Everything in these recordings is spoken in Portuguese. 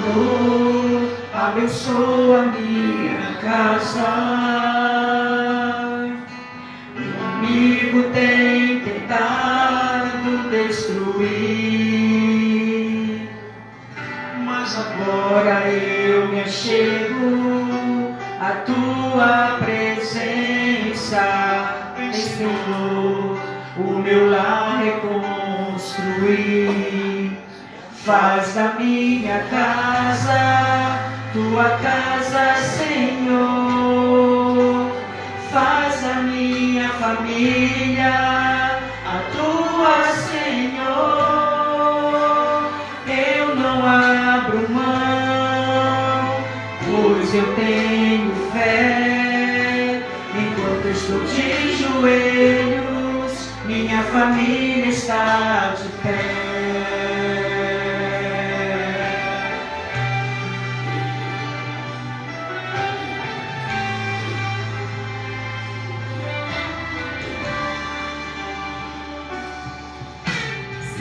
Senhor, abençoa minha casa. O inimigo tem tentado destruir, mas agora eu me achego à tua presença, Senhor, o meu lar reconstruir. Faz da minha casa tua casa, Senhor. Faz da minha família a tua, Senhor. Eu não abro mão, pois eu tenho fé. Enquanto estou de joelhos, minha família está de pé.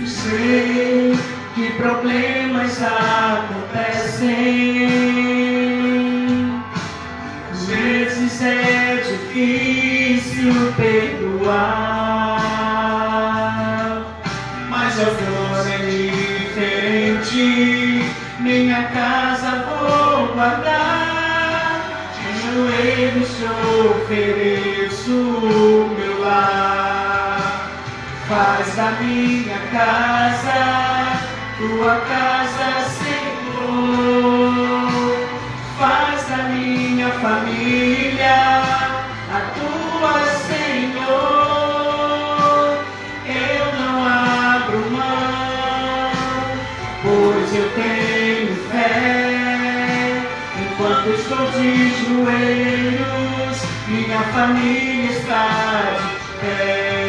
Sei que problemas acontecem, às vezes é difícil perdoar, mas agora é diferente. Minha casa vou guardar, de joelhos te ofereço o meu lar. Faz da minha casa tua casa, Senhor. Faz da minha família a tua, Senhor. Eu não abro mão, pois eu tenho fé. Enquanto estou de joelhos, minha família está de pé.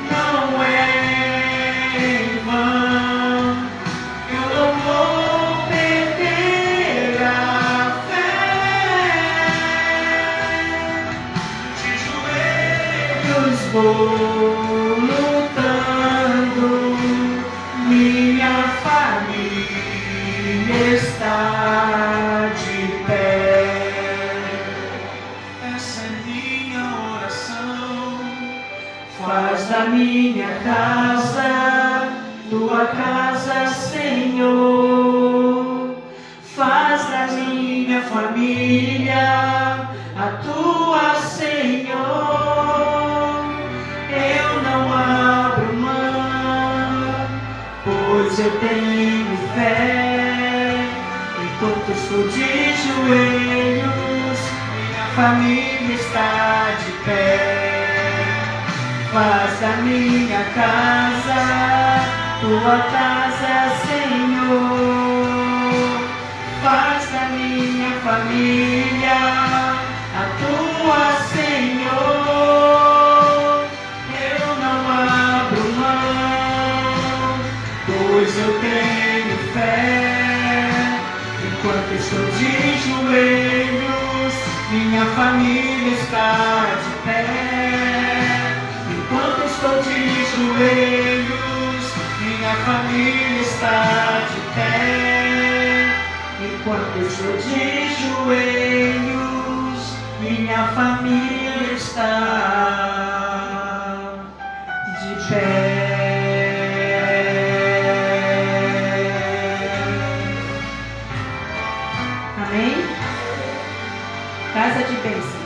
Não é em vão, eu não vou perder a fé. De joelhos vou lutando, minha família está de pé. Essa é minha oração. Faz da minha casa tua casa, Senhor. Faz da minha família a tua, Senhor. Eu não abro mão, pois eu tenho fé. Enquanto estou de joelhos, minha família está de pé. Faz da minha casa tua casa, Senhor. Faz da minha família a tua, Senhor. Eu não abro mão, pois eu tenho fé. Enquanto estou de joelhos, minha família está de pé. Enquanto estou de joelhos, minha família está de pé. Enquanto estou de joelhos, minha família está de pé. Amém? Casa de bênção.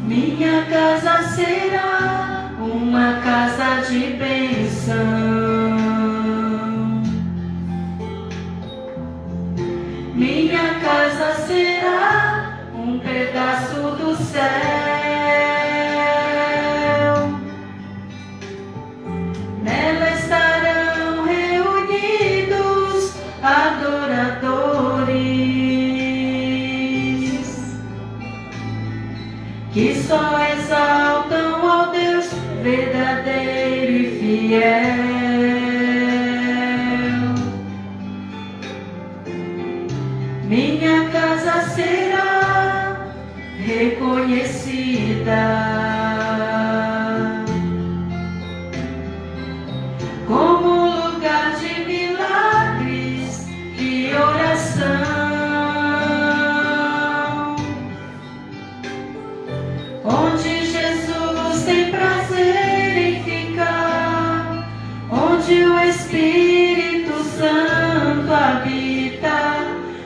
Minha casa será uma casa de bênção. Minha casa será um pedaço do céu. Nela estarão reunidos adoradores que só exaltam ao Deus verdadeiro e fiel. Minha casa será reconhecida como lugar de milagres e oração, onde Jesus tem prazer em ficar, onde o Espírito Santo habita,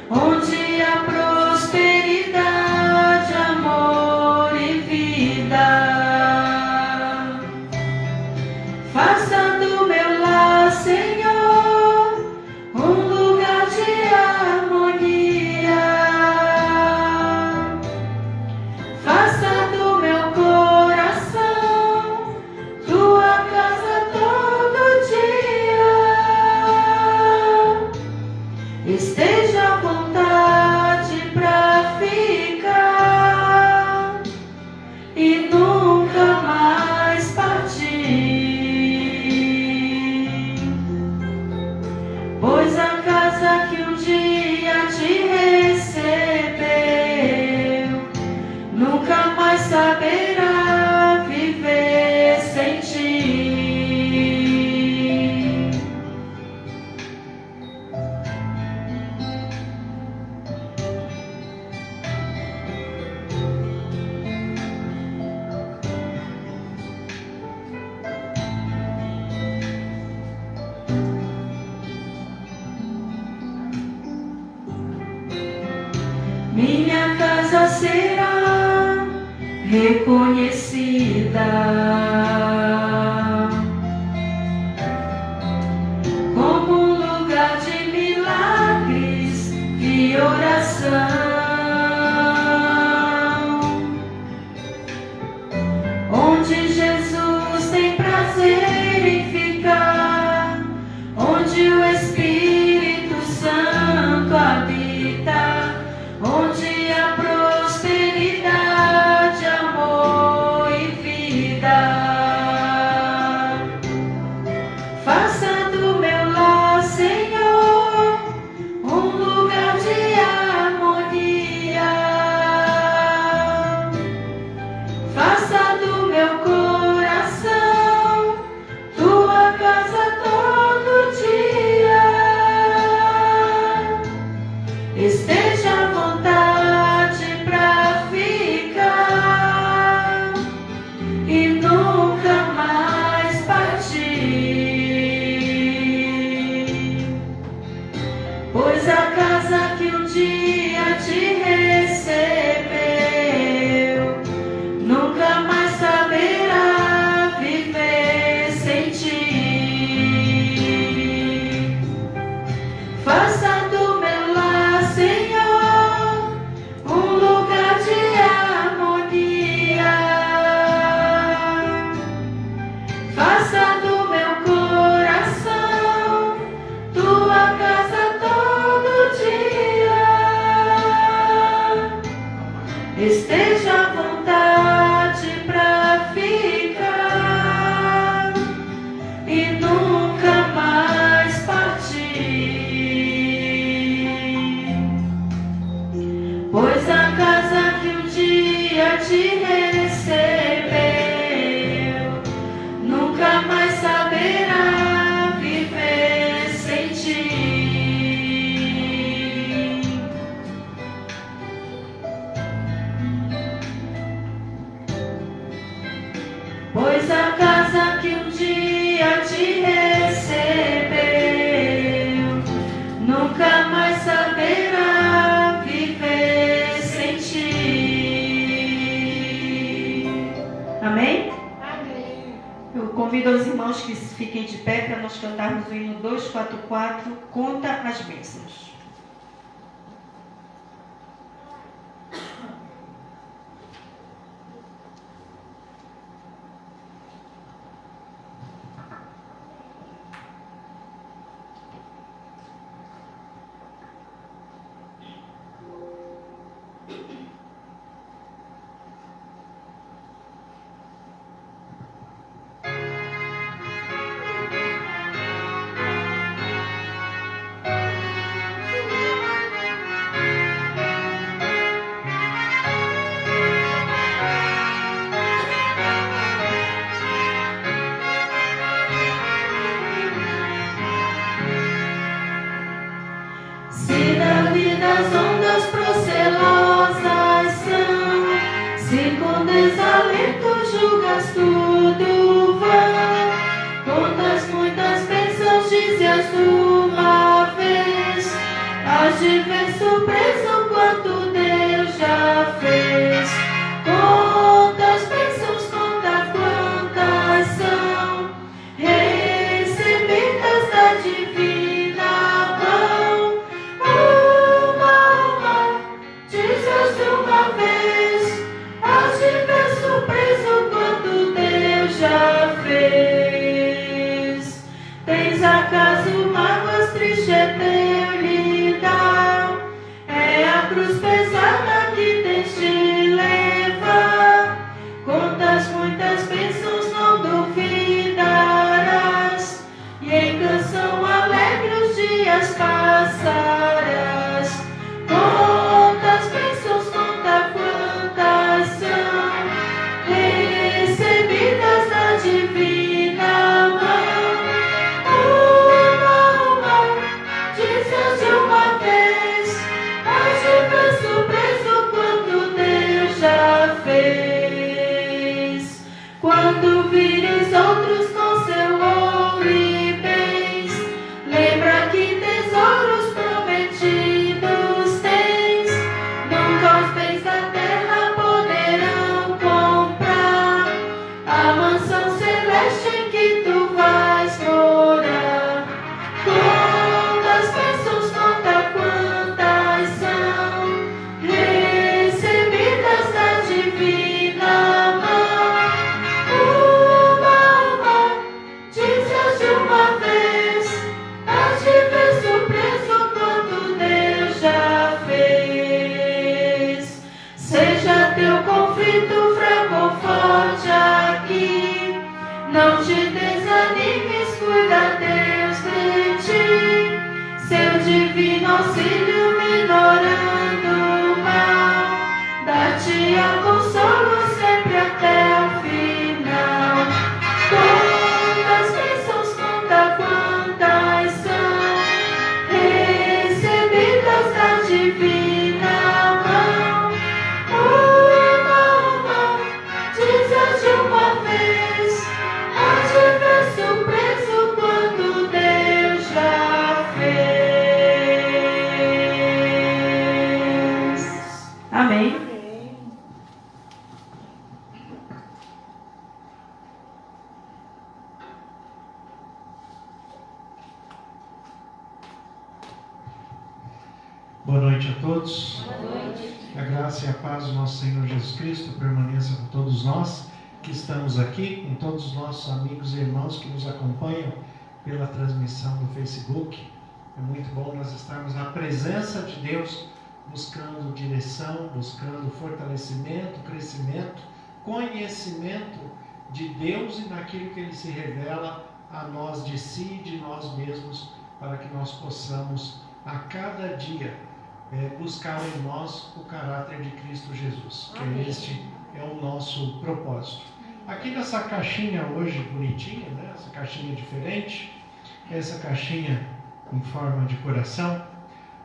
onde há prosperidade, amor e vida. Faça do meu lar, Senhor, um lugar de harmonia. Faça do meu coração tua casa todo dia. Esteja à vontade pra ficar e nunca mais partir. Pois a casa que um dia te recebeu nunca mais saberá viver sem ti. Minha casa será reconhecida como um lugar de milagres e oração, onde Jesus tem prazer em ficar, onde o Espírito Santo habita, onde há prosperidade, amor e vida. Faça do meu lar, Senhor, um lugar de harmonia. Faça do meu coração tua casa todo dia. Esteja à vontade pra ficar e nunca mais partir. Pois a casa que um dia te recebeu nunca mais saberá viver sem ti. Faça do meu lar, Senhor, um lugar de harmonia. Faça do meu coração tua casa todo dia. Esteja à vontade pra ficar e nunca mais partir. Pois a casa que um dia te recebeu nunca mais saberá viver sem ti. Pois a casa que um dia te recebeu nunca mais saberá viver sem ti. Amém? Amém. Eu convido os irmãos que fiquem de pé para nós cantarmos o hino 244, Conta as Bênçãos. Se da vida as ondas procelosas são, se com desalento julgas tudo vão, contas muitas bênçãos dizias de uma vez, hás de ver surpreso quanto Deus já fez. Quantas bênçãos, conta quantas são, recebidas da divina mão. Uma, dizes de uma vez, hás de ver surpreso quanto Deus já fez. Tens acaso mágoas, triste é teu lidar, é a cruz pesada que tens de levar. Contas muitas bênçãos, não duvidarás, e em canção alegre os dias passarás. Quantas bênçãos, conta quantas são, recebidas da divina mão. Uma, dizes de uma vez, hás de ver surpreso quanto Deus já fez. Quando vires outros com seu ouro e bens, lembra que tesouros prometidos tens. Nunca os bens da terra poderão comprar a mansão celeste em que tu vais morar. Quantas bênçãos, conta quantas são, recebidas da divina mão. Uma, dizes de uma vez, hás de ver surpreso quanto Deus já fez. Seja teu conflito fraco ou forte aqui, não te desanimes, cuida Deus de ti. Seu divino auxílio minorando o mal, dar-te-á consolo sempre até o final. Quantas bênçãos, conta quantas são, recebidas da divina mão. Uma, dizes de uma vez, hás de ver surpreso quanto Deus já fez. Amém. Boa noite a todos. A graça e a paz do nosso Senhor Jesus Cristo permaneça com todos nós que estamos aqui, com todos os nossos amigos e irmãos que nos acompanham pela transmissão do Facebook. É muito bom nós estarmos na presença de Deus, buscando direção, buscando fortalecimento, crescimento, conhecimento de Deus e naquilo que Ele se revela a nós de si e de nós mesmos, para que nós possamos a cada dia buscar em nós o caráter de Cristo Jesus. Amém. Que este é o nosso propósito. Aqui nessa caixinha hoje bonitinha, né? Essa caixinha diferente, essa caixinha em forma de coração,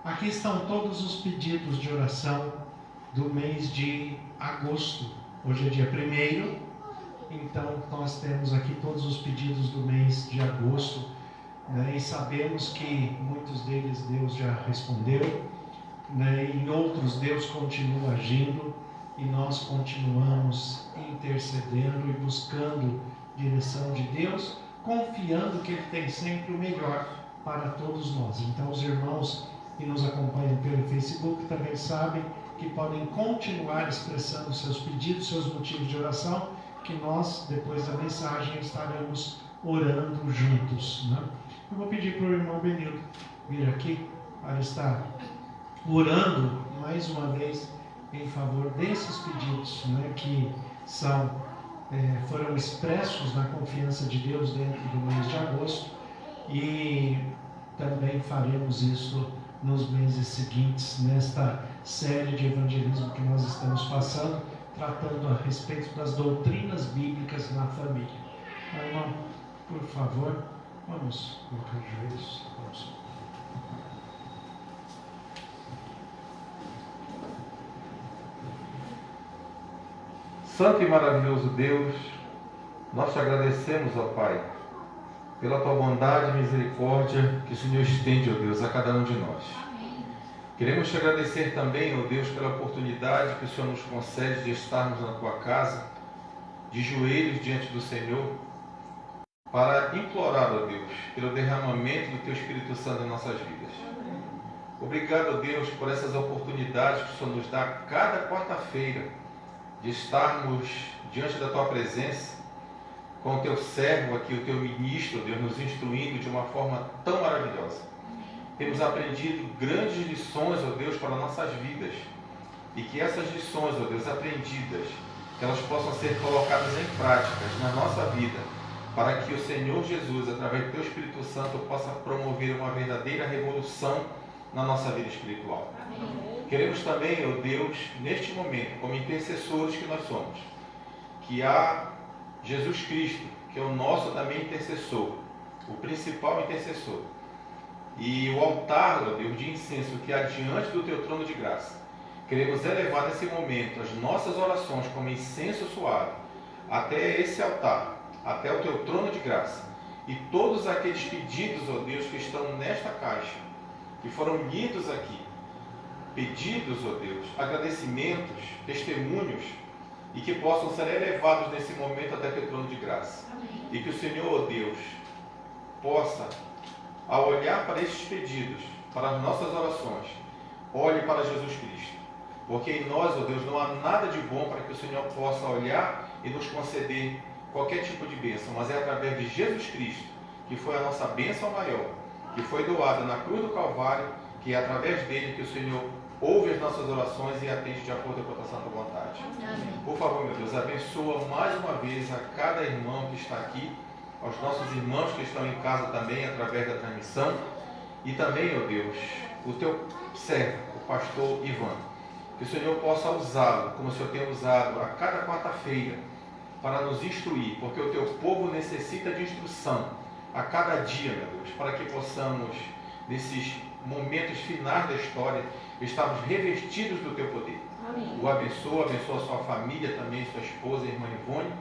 aqui estão todos os pedidos de oração do mês de agosto. Hoje é dia 1º, então nós temos aqui todos os pedidos do mês de agosto, né? E sabemos que muitos deles Deus já respondeu, né? Em outros Deus continua agindo e nós continuamos intercedendo e buscando direção de Deus, confiando que Ele tem sempre o melhor para todos nós. Então os irmãos que nos acompanham pelo Facebook também sabem que podem continuar expressando seus pedidos, seus motivos de oração, que nós, depois da mensagem, estaremos orando juntos, né? Eu vou pedir para o irmão Benildo vir aqui para estar orando mais uma vez em favor desses pedidos, né, que foram expressos na confiança de Deus dentro do mês de agosto, e também faremos isso nos meses seguintes, nesta série de evangelismo que nós estamos passando, tratando a respeito das doutrinas bíblicas na família. Irmão, por favor, vamos colocar os joelhos. Vamos. Santo e maravilhoso Deus, nós te agradecemos, ó Pai, pela tua bondade e misericórdia que o Senhor estende, ó Deus, a cada um de nós. Queremos te agradecer também, ó Deus, pela oportunidade que o Senhor nos concede de estarmos na tua casa, de joelhos diante do Senhor, para implorar, ó Deus, pelo derramamento do teu Espírito Santo em nossas vidas. Obrigado, ó Deus, por essas oportunidades que o Senhor nos dá a cada quarta-feira, de estarmos diante da tua presença, com o teu servo aqui, o teu ministro, ó Deus, nos instruindo de uma forma tão maravilhosa. Temos aprendido grandes lições, ó Deus, para nossas vidas. E que essas lições, ó Deus, aprendidas, que elas possam ser colocadas em práticas na nossa vida, para que o Senhor Jesus, através do teu Espírito Santo, possa promover uma verdadeira revolução na nossa vida espiritual. Amém. Queremos também, ó Deus, neste momento, como intercessores que nós somos, que há Jesus Cristo, que é o nosso também intercessor, o principal intercessor, e o altar, ó Deus, de incenso que há diante do teu trono de graça. Queremos elevar nesse momento as nossas orações como incenso suave até esse altar, até o teu trono de graça. E todos aqueles pedidos, ó Deus, que estão nesta caixa, que foram lidos aqui, pedidos, ó Deus, agradecimentos, testemunhos, e que possam ser elevados nesse momento até teu trono de graça. Amém. E que o Senhor, ó Deus, possa, ao olhar para estes pedidos, para as nossas orações, olhe para Jesus Cristo. Porque em nós, ó Deus, não há nada de bom para que o Senhor possa olhar e nos conceder qualquer tipo de bênção, mas é através de Jesus Cristo, que foi a nossa bênção maior, que foi doada na cruz do Calvário, que é através dele que o Senhor ouve as nossas orações e atende de acordo com a tua santa vontade. Amém. Por favor, meu Deus, abençoa mais uma vez a cada irmão que está aqui, aos nossos irmãos que estão em casa também, através da transmissão, e também, ó Deus, o teu servo, o pastor Ivan, que o Senhor possa usá-lo, como o Senhor tem usado a cada quarta-feira, para nos instruir, porque o teu povo necessita de instrução a cada dia, meu Deus, para que possamos, nesses momentos finais da história, estarmos revestidos do teu poder. Amém. O abençoa a sua família também, sua esposa, a irmã Ivone,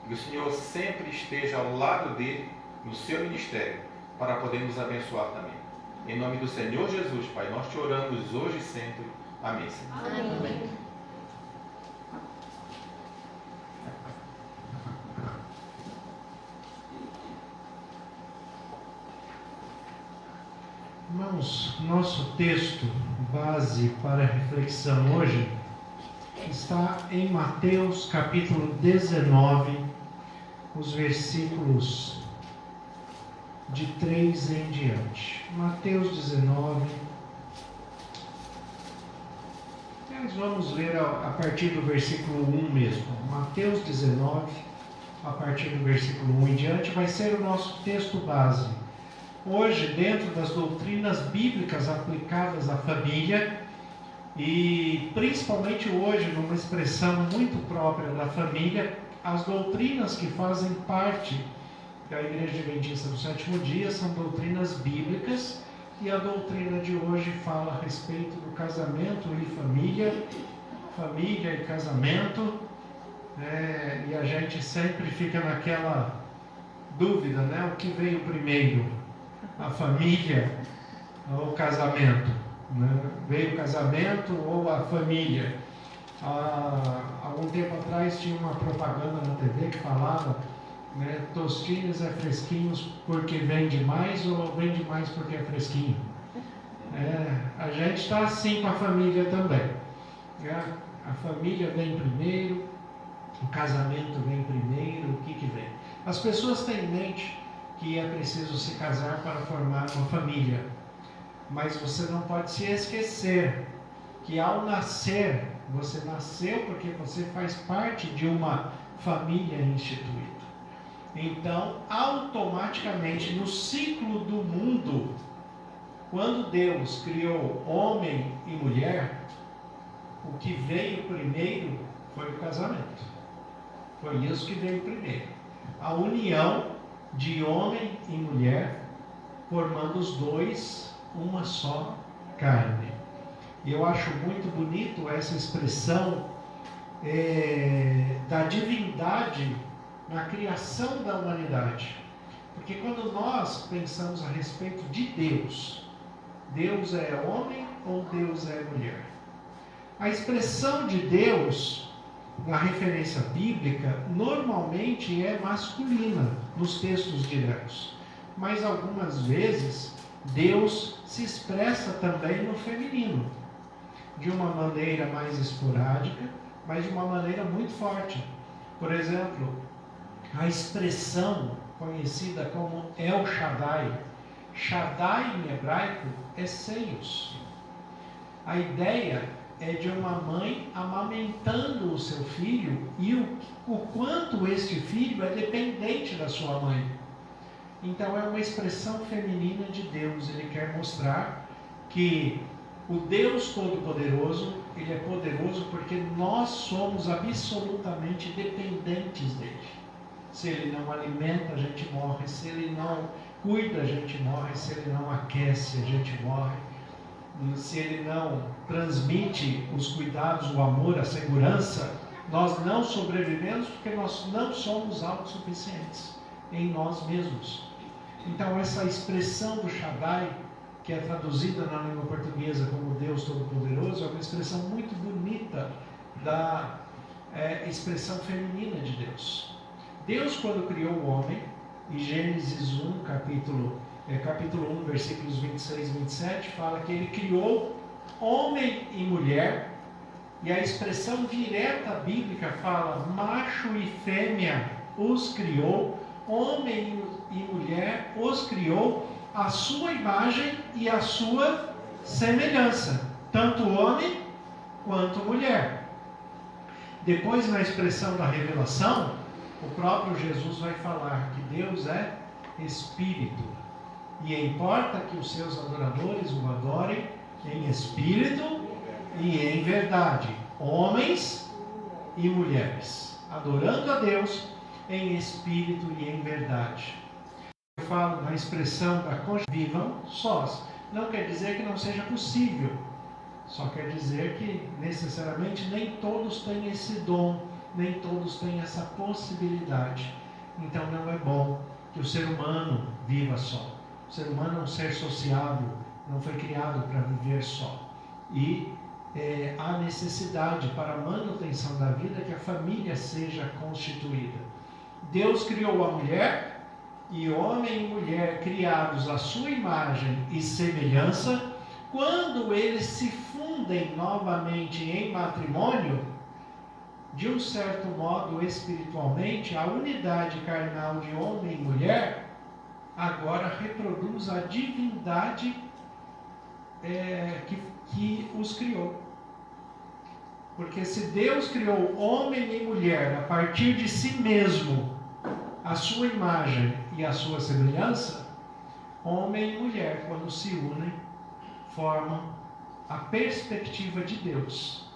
que o Senhor sempre esteja ao lado dele, no seu ministério, para poder nos abençoar também. Em nome do Senhor Jesus, Pai, nós te oramos hoje e sempre. Amém, Senhor. Amém. Amém. Irmãos, nosso texto base para a reflexão hoje está em Mateus capítulo 19, os versículos de 3 em diante. Mateus 19. Nós vamos ler a partir do versículo 1 mesmo. Mateus 19, a partir do versículo 1 em diante, vai ser o nosso texto base. Hoje, dentro das doutrinas bíblicas aplicadas à família, e principalmente hoje, numa expressão muito própria da família, as doutrinas que fazem parte da Igreja Adventista do Sétimo Dia são doutrinas bíblicas, e a doutrina de hoje fala a respeito do casamento e família e casamento, e a gente sempre fica naquela dúvida, né? O que veio primeiro? A família ou o casamento, né? Veio o casamento ou a família? Há algum tempo atrás tinha uma propaganda na TV que falava, né, tostinhos é fresquinhos porque vende mais ou vende mais porque é fresquinho? A gente está assim com a família também, né? A família vem primeiro, o casamento vem primeiro, o que vem? As pessoas têm em mente que é preciso se casar para formar uma família, mas você não pode se esquecer que ao nascer, você nasceu porque você faz parte de uma família instituída. Então, automaticamente, no ciclo do mundo, quando Deus criou homem e mulher, o que veio primeiro foi o casamento. Foi isso que veio primeiro. A união de homem e mulher, formando os dois uma só carne. E eu acho muito bonito essa expressão da divindade na criação da humanidade. Porque quando nós pensamos a respeito de Deus, Deus é homem ou Deus é mulher? A expressão de Deus, na referência bíblica, normalmente é masculina nos textos diretos. Mas algumas vezes, Deus se expressa também no feminino, de uma maneira mais esporádica, mas de uma maneira muito forte. Por exemplo, a expressão conhecida como El Shaddai. Shaddai em hebraico é seios. A ideia é de uma mãe amamentando o seu filho e o quanto este filho é dependente da sua mãe. Então é uma expressão feminina de Deus. Ele quer mostrar que o Deus Todo-Poderoso, Ele é poderoso porque nós somos absolutamente dependentes dEle. Se Ele não alimenta, a gente morre. Se Ele não cuida, a gente morre. Se Ele não aquece, a gente morre. Se Ele não transmite os cuidados, o amor, a segurança, nós não sobrevivemos porque nós não somos autossuficientes em nós mesmos. Então essa expressão do Shaddai, que é traduzida na língua portuguesa como Deus Todo-Poderoso, é uma expressão muito bonita da expressão feminina de Deus. Deus, quando criou o homem, em Gênesis 1, capítulo 1, versículos 26 e 27, fala que Ele criou homem e mulher, e a expressão direta bíblica fala, macho e fêmea os criou, homem e mulher os criou, a sua imagem e a sua semelhança, tanto homem quanto mulher. Depois, na expressão da revelação, o próprio Jesus vai falar que Deus é Espírito, e importa que os seus adoradores o adorem em espírito e em verdade, homens e mulheres, adorando a Deus em espírito e em verdade. Eu falo na expressão da vivam sós. Não quer dizer que não seja possível, só quer dizer que necessariamente nem todos têm esse dom, nem todos têm essa possibilidade. Então não é bom que o ser humano viva só. O ser humano é um ser sociável, não foi criado para viver só. E há necessidade para a manutenção da vida que a família seja constituída. Deus criou a mulher, e homem e mulher criados à sua imagem e semelhança, quando eles se fundem novamente em matrimônio, de um certo modo espiritualmente, a unidade carnal de homem e mulher agora reproduz a divindade que os criou. Porque se Deus criou homem e mulher a partir de si mesmo, a sua imagem e a sua semelhança, homem e mulher, quando se unem, formam a perspectiva de Deus,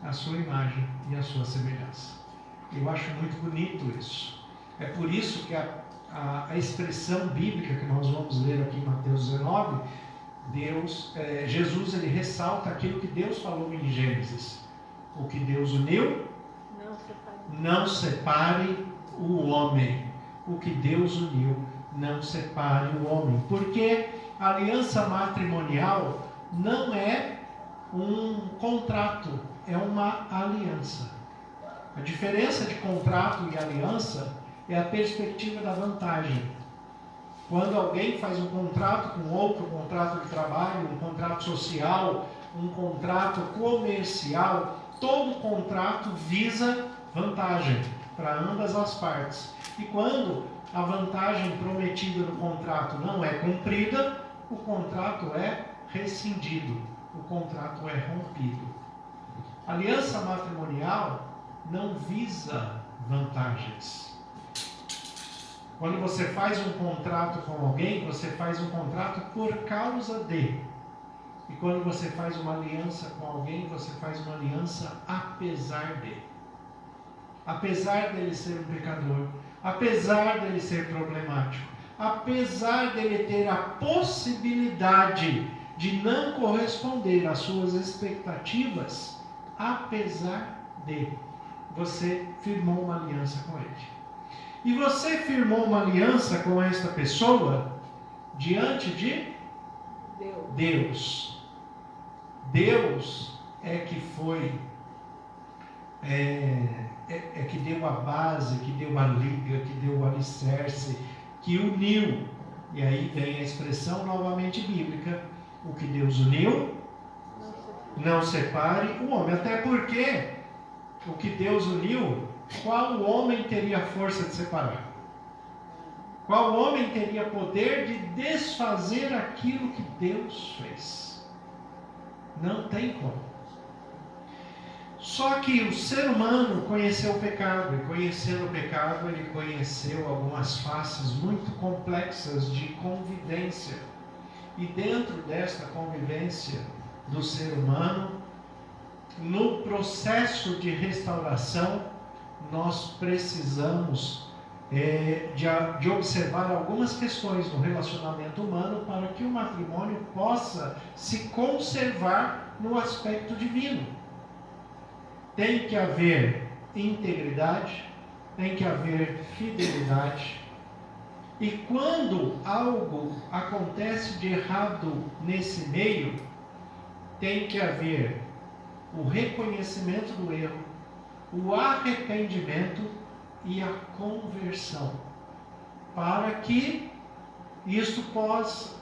a sua imagem e a sua semelhança. Eu acho muito bonito isso. É por isso que a expressão bíblica que nós vamos ler aqui em Mateus 19, Jesus ele ressalta aquilo que Deus falou em Gênesis. O que Deus uniu, não separe o homem. O que Deus uniu, não separe o homem. Porque a aliança matrimonial não é um contrato, é uma aliança. A diferença de contrato e aliança é a perspectiva da vantagem. Quando alguém faz um contrato com outro, um contrato de trabalho, um contrato social, um contrato comercial, todo contrato visa vantagem para ambas as partes. E quando a vantagem prometida no contrato não é cumprida, o contrato é rescindido, o contrato é rompido. A aliança matrimonial não visa vantagens. Quando você faz um contrato com alguém, você faz um contrato por causa de. E quando você faz uma aliança com alguém, você faz uma aliança apesar de. Apesar dele ser um pecador, apesar dele ser problemático, apesar dele ter a possibilidade de não corresponder às suas expectativas, apesar de. você firmou uma aliança com ele. E você firmou uma aliança com esta pessoa diante de Deus. Deus é que foi, que deu a base, que deu a liga, que deu o alicerce, que uniu. E aí vem a expressão novamente bíblica: o que Deus uniu, não separe o homem. Até porque o que Deus uniu, qual homem teria força de separar? Qual homem teria poder de desfazer aquilo que Deus fez? Não tem como. Só que o ser humano conheceu o pecado, e conhecendo o pecado, ele conheceu algumas faces muito complexas de convivência. E dentro desta convivência do ser humano, no processo de restauração, nós precisamos de observar algumas questões no relacionamento humano para que o matrimônio possa se conservar no aspecto divino. Tem que haver integridade, tem que haver fidelidade. E quando algo acontece de errado nesse meio, tem que haver o reconhecimento do erro, o arrependimento e a conversão, para que isso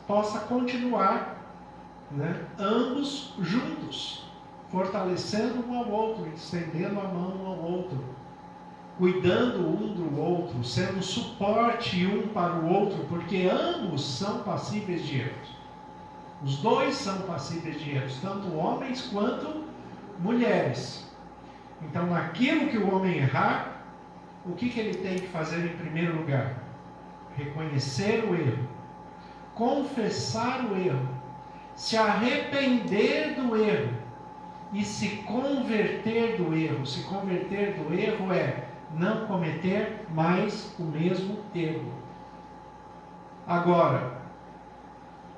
possa continuar, né, ambos juntos, fortalecendo um ao outro, estendendo a mão um ao outro, cuidando um do outro, sendo suporte um para o outro, porque ambos são passíveis de erros. Os dois são passíveis de erros, tanto homens quanto mulheres. Então, naquilo que o homem errar, o que ele tem que fazer em primeiro lugar? Reconhecer o erro, confessar o erro, se arrepender do erro e se converter do erro. Se converter do erro é não cometer mais o mesmo erro. Agora,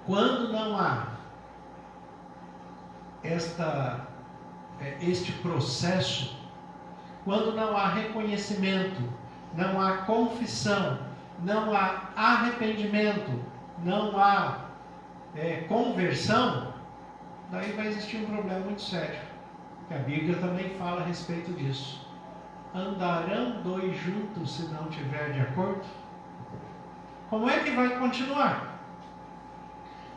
quando não há este processo, quando não há reconhecimento, não há confissão, não há arrependimento, não há conversão, daí vai existir um problema muito sério, que a Bíblia também fala a respeito disso. Andarão dois juntos se não tiver de acordo? Como é que vai continuar?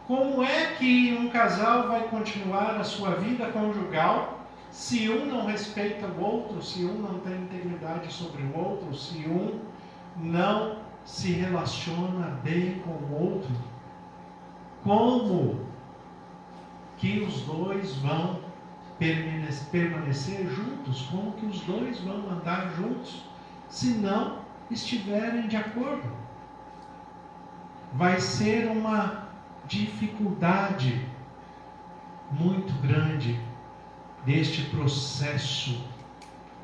Como é que um casal vai continuar a sua vida conjugal se um não respeita o outro, se um não tem integridade sobre o outro, se um não se relaciona bem com o outro? Como que os dois vão permanecer juntos? Como que os dois vão andar juntos se não estiverem de acordo? Vai ser uma dificuldade muito grande deste processo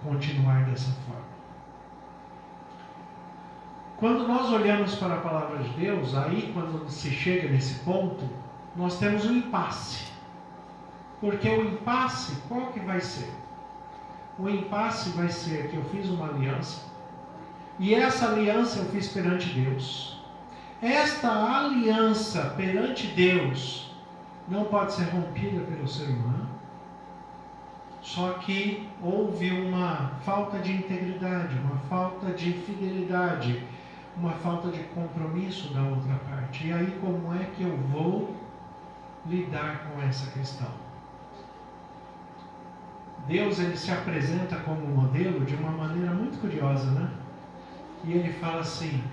continuar dessa forma. Quando nós olhamos para a palavra de Deus, aí quando se chega nesse ponto, nós temos um impasse. Porque o impasse, qual que vai ser? O impasse vai ser que eu fiz uma aliança, e essa aliança eu fiz perante Deus. Esta aliança perante Deus não pode ser rompida pelo ser humano. Só que houve uma falta de integridade, uma falta de fidelidade, uma falta de compromisso da outra parte. E aí como é que eu vou lidar com essa questão? Deus, ele se apresenta como modelo de uma maneira muito curiosa, né? E ele fala assim: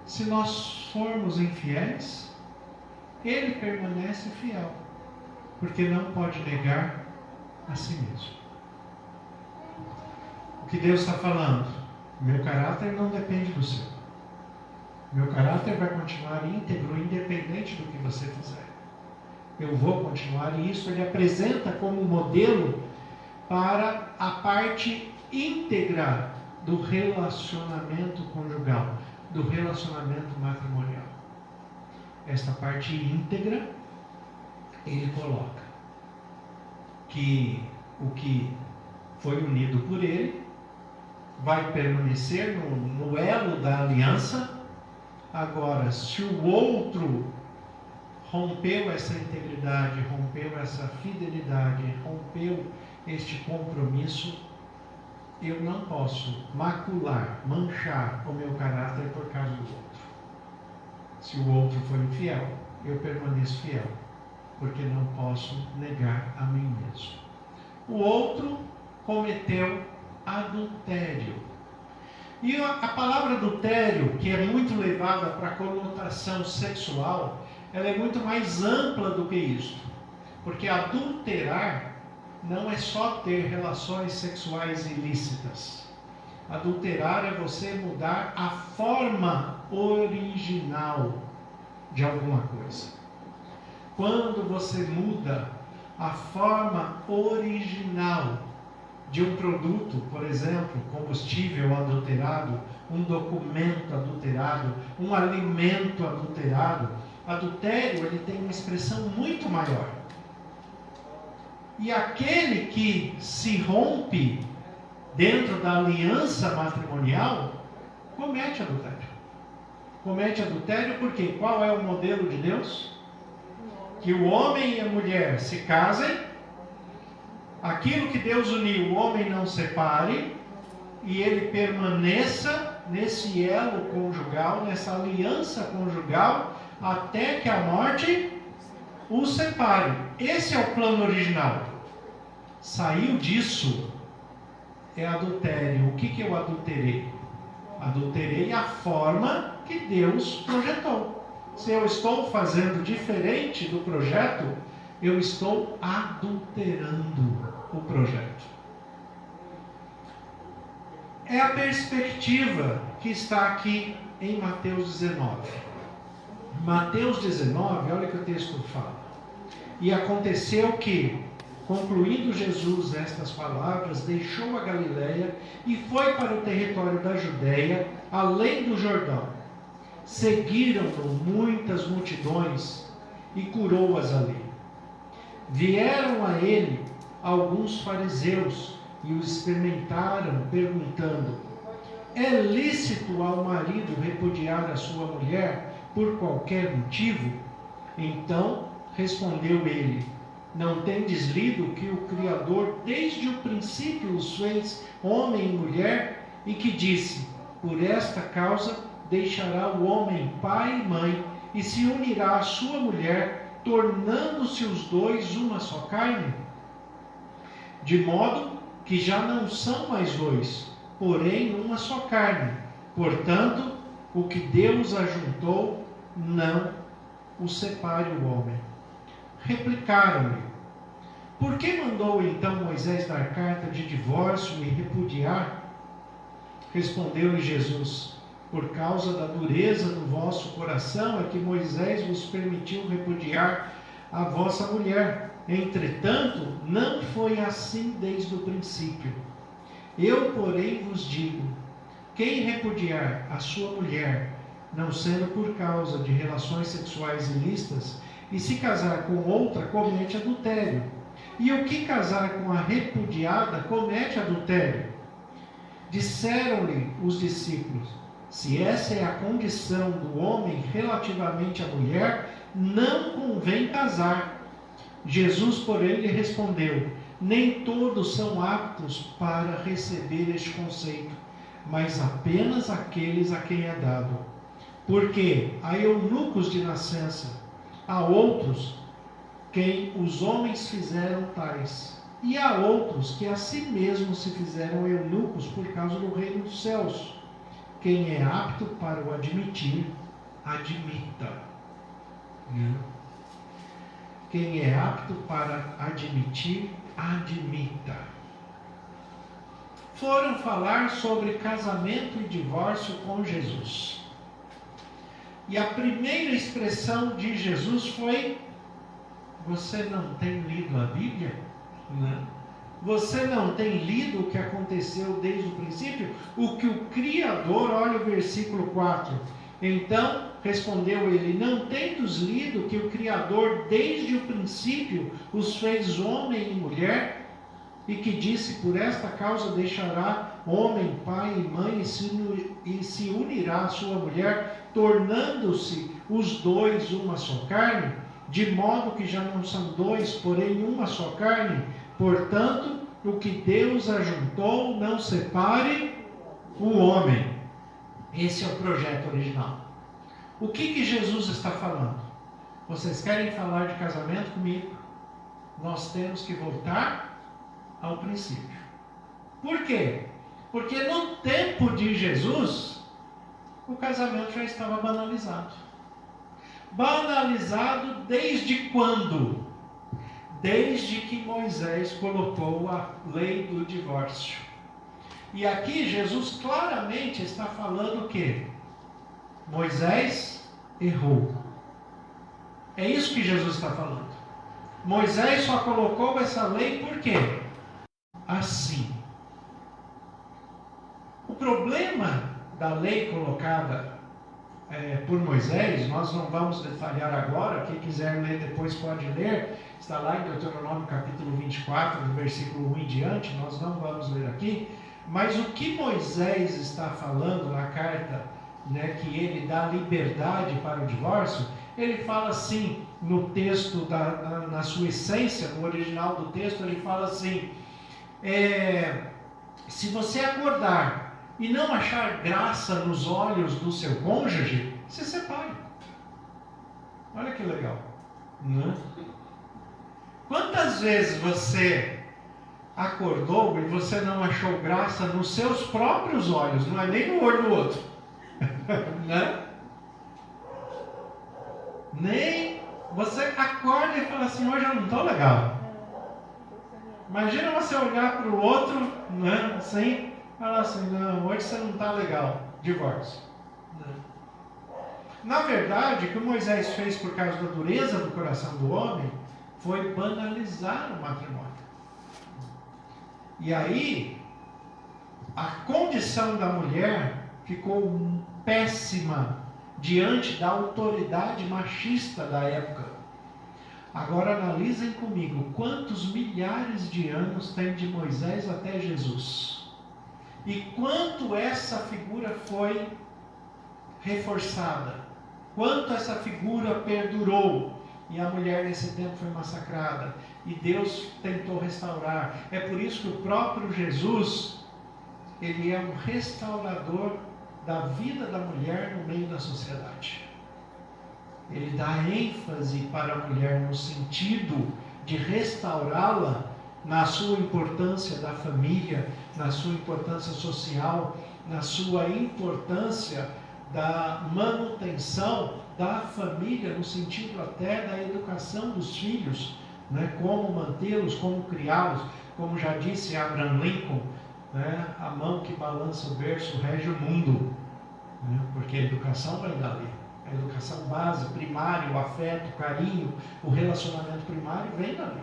se nós formos infiéis, ele permanece fiel, porque não pode negar a si mesmo. O que Deus está falando? Meu caráter não depende do seu. Meu caráter vai continuar íntegro, independente do que você fizer. Eu vou continuar, e isso ele apresenta como modelo para a parte íntegra do relacionamento conjugal, do relacionamento matrimonial. Esta parte íntegra, ele coloca que o que foi unido por ele, vai permanecer no elo da aliança. Agora, se o outro rompeu essa integridade, rompeu essa fidelidade, rompeu este compromisso, eu não posso macular, manchar o meu caráter por causa do outro. Se o outro foi infiel, eu permaneço fiel, porque não posso negar a mim mesmo. O outro cometeu adultério. E a palavra adultério, que é muito levada para a conotação sexual, ela é muito mais ampla do que isso. Porque adulterar não é só ter relações sexuais ilícitas. Adulterar é você mudar a forma original de alguma coisa. Quando você muda a forma original de um produto, por exemplo, combustível adulterado, um documento adulterado, um alimento adulterado, adultério ele tem uma expressão muito maior. E aquele que se rompe dentro da aliança matrimonial, comete adultério. Comete adultério porque qual é o modelo de Deus? Que o homem e a mulher se casem, aquilo que Deus uniu, o homem não separe, e ele permaneça nesse elo conjugal, nessa aliança conjugal, até que a morte o separe. Esse é o plano original. Saiu disso, é adultério. O que eu adulterei? Adulterei a forma que Deus projetou. Se eu estou fazendo diferente do projeto, eu estou adulterando o projeto. É a perspectiva que está aqui em Mateus 19. Mateus 19, olha o que o texto fala. E aconteceu que, concluindo Jesus estas palavras, deixou a Galileia e foi para o território da Judéia, além do Jordão. Seguiram-no muitas multidões e curou-as ali. Vieram a ele alguns fariseus e o experimentaram, perguntando: é lícito ao marido repudiar a sua mulher por qualquer motivo? Então respondeu ele: não tendes lido que o Criador desde o princípio os fez homem e mulher, e que disse: por esta causa deixará o homem pai e mãe, e se unirá à sua mulher, tornando-se os dois uma só carne? De modo que já não são mais dois, porém uma só carne. Portanto, o que Deus ajuntou, não o separe o homem. Replicaram-lhe: por que mandou então Moisés dar carta de divórcio e repudiar? Respondeu-lhe Jesus: por causa da dureza do vosso coração é que Moisés vos permitiu repudiar a vossa mulher. Entretanto, não foi assim desde o princípio. Eu, porém, vos digo: quem repudiar a sua mulher, não sendo por causa de relações sexuais ilícitas, e se casar com outra, comete adultério. E o que casar com a repudiada, comete adultério. Disseram-lhe os discípulos: se essa é a condição do homem relativamente à mulher, não convém casar. Jesus, porém, lhe respondeu: nem todos são aptos para receber este conceito, mas apenas aqueles a quem é dado. Porque há eunucos de nascença, há outros quem os homens fizeram tais, e há outros que a si mesmos se fizeram eunucos por causa do reino dos céus. Quem é apto para o admitir, admita. Quem é apto para admitir, admita. Foram falar sobre casamento e divórcio com Jesus. E a primeira expressão de Jesus foi: você não tem lido a Bíblia? Não. Você não tem lido o que aconteceu desde o princípio? O que o Criador, olha o versículo 4. Então respondeu ele: não tendes lido que o Criador desde o princípio os fez homem e mulher? e que disse: por esta causa deixará homem, pai e mãe, e se unirá à sua mulher, tornando-se os dois uma só carne, de modo que já não são dois, porém uma só carne. Portanto, o que Deus ajuntou, não separe o homem. Esse é o projeto original. O que Jesus está falando? Vocês querem falar de casamento comigo? Nós temos que voltar ao princípio. Por quê? Porque no tempo de Jesus, o casamento já estava banalizado. Banalizado desde quando? Desde que Moisés colocou a lei do divórcio. E aqui Jesus claramente está falando que Moisés errou. É isso que Jesus está falando. Moisés só colocou essa lei por quê? Assim. O problema da lei colocada por Moisés, nós não vamos detalhar agora, quem quiser ler depois pode ler, está lá em Deuteronômio capítulo 24, do versículo 1 em diante, nós não vamos ler aqui, mas o que Moisés está falando na carta, que ele dá liberdade para o divórcio, ele fala assim, no texto, na sua essência, no original do texto, ele fala assim, se você acordar e não achar graça nos olhos do seu cônjuge, se separe. Olha que legal. Não? Quantas vezes você acordou e você não achou graça nos seus próprios olhos, não é nem no olho do outro? Né? Nem você acorda e fala assim: hoje eu não estou legal. Imagina você olhar para o outro, né, assim, falar assim: não, hoje você não está legal. Divórcio. Na verdade, o que Moisés fez por causa da dureza do coração do homem foi banalizar o matrimônio. E aí, a condição da mulher ficou péssima diante da autoridade machista da época. Agora analisem comigo, quantos milhares de anos tem de Moisés até Jesus? E quanto essa figura foi reforçada? Quanto essa figura perdurou? E a mulher nesse tempo foi massacrada. E Deus tentou restaurar. É por isso que o próprio Jesus, ele é um restaurador da vida da mulher no meio da sociedade. Ele dá ênfase para a mulher no sentido de restaurá-la na sua importância da família, na sua importância social, na sua importância da manutenção da família, no sentido até da educação dos filhos, né? Como mantê-los, como criá-los, como já disse Abraham Lincoln, né? A mão que balança o berço rege o mundo, né? Porque a educação vem dali. A educação base, primária, o afeto, o carinho, o relacionamento primário vem dali.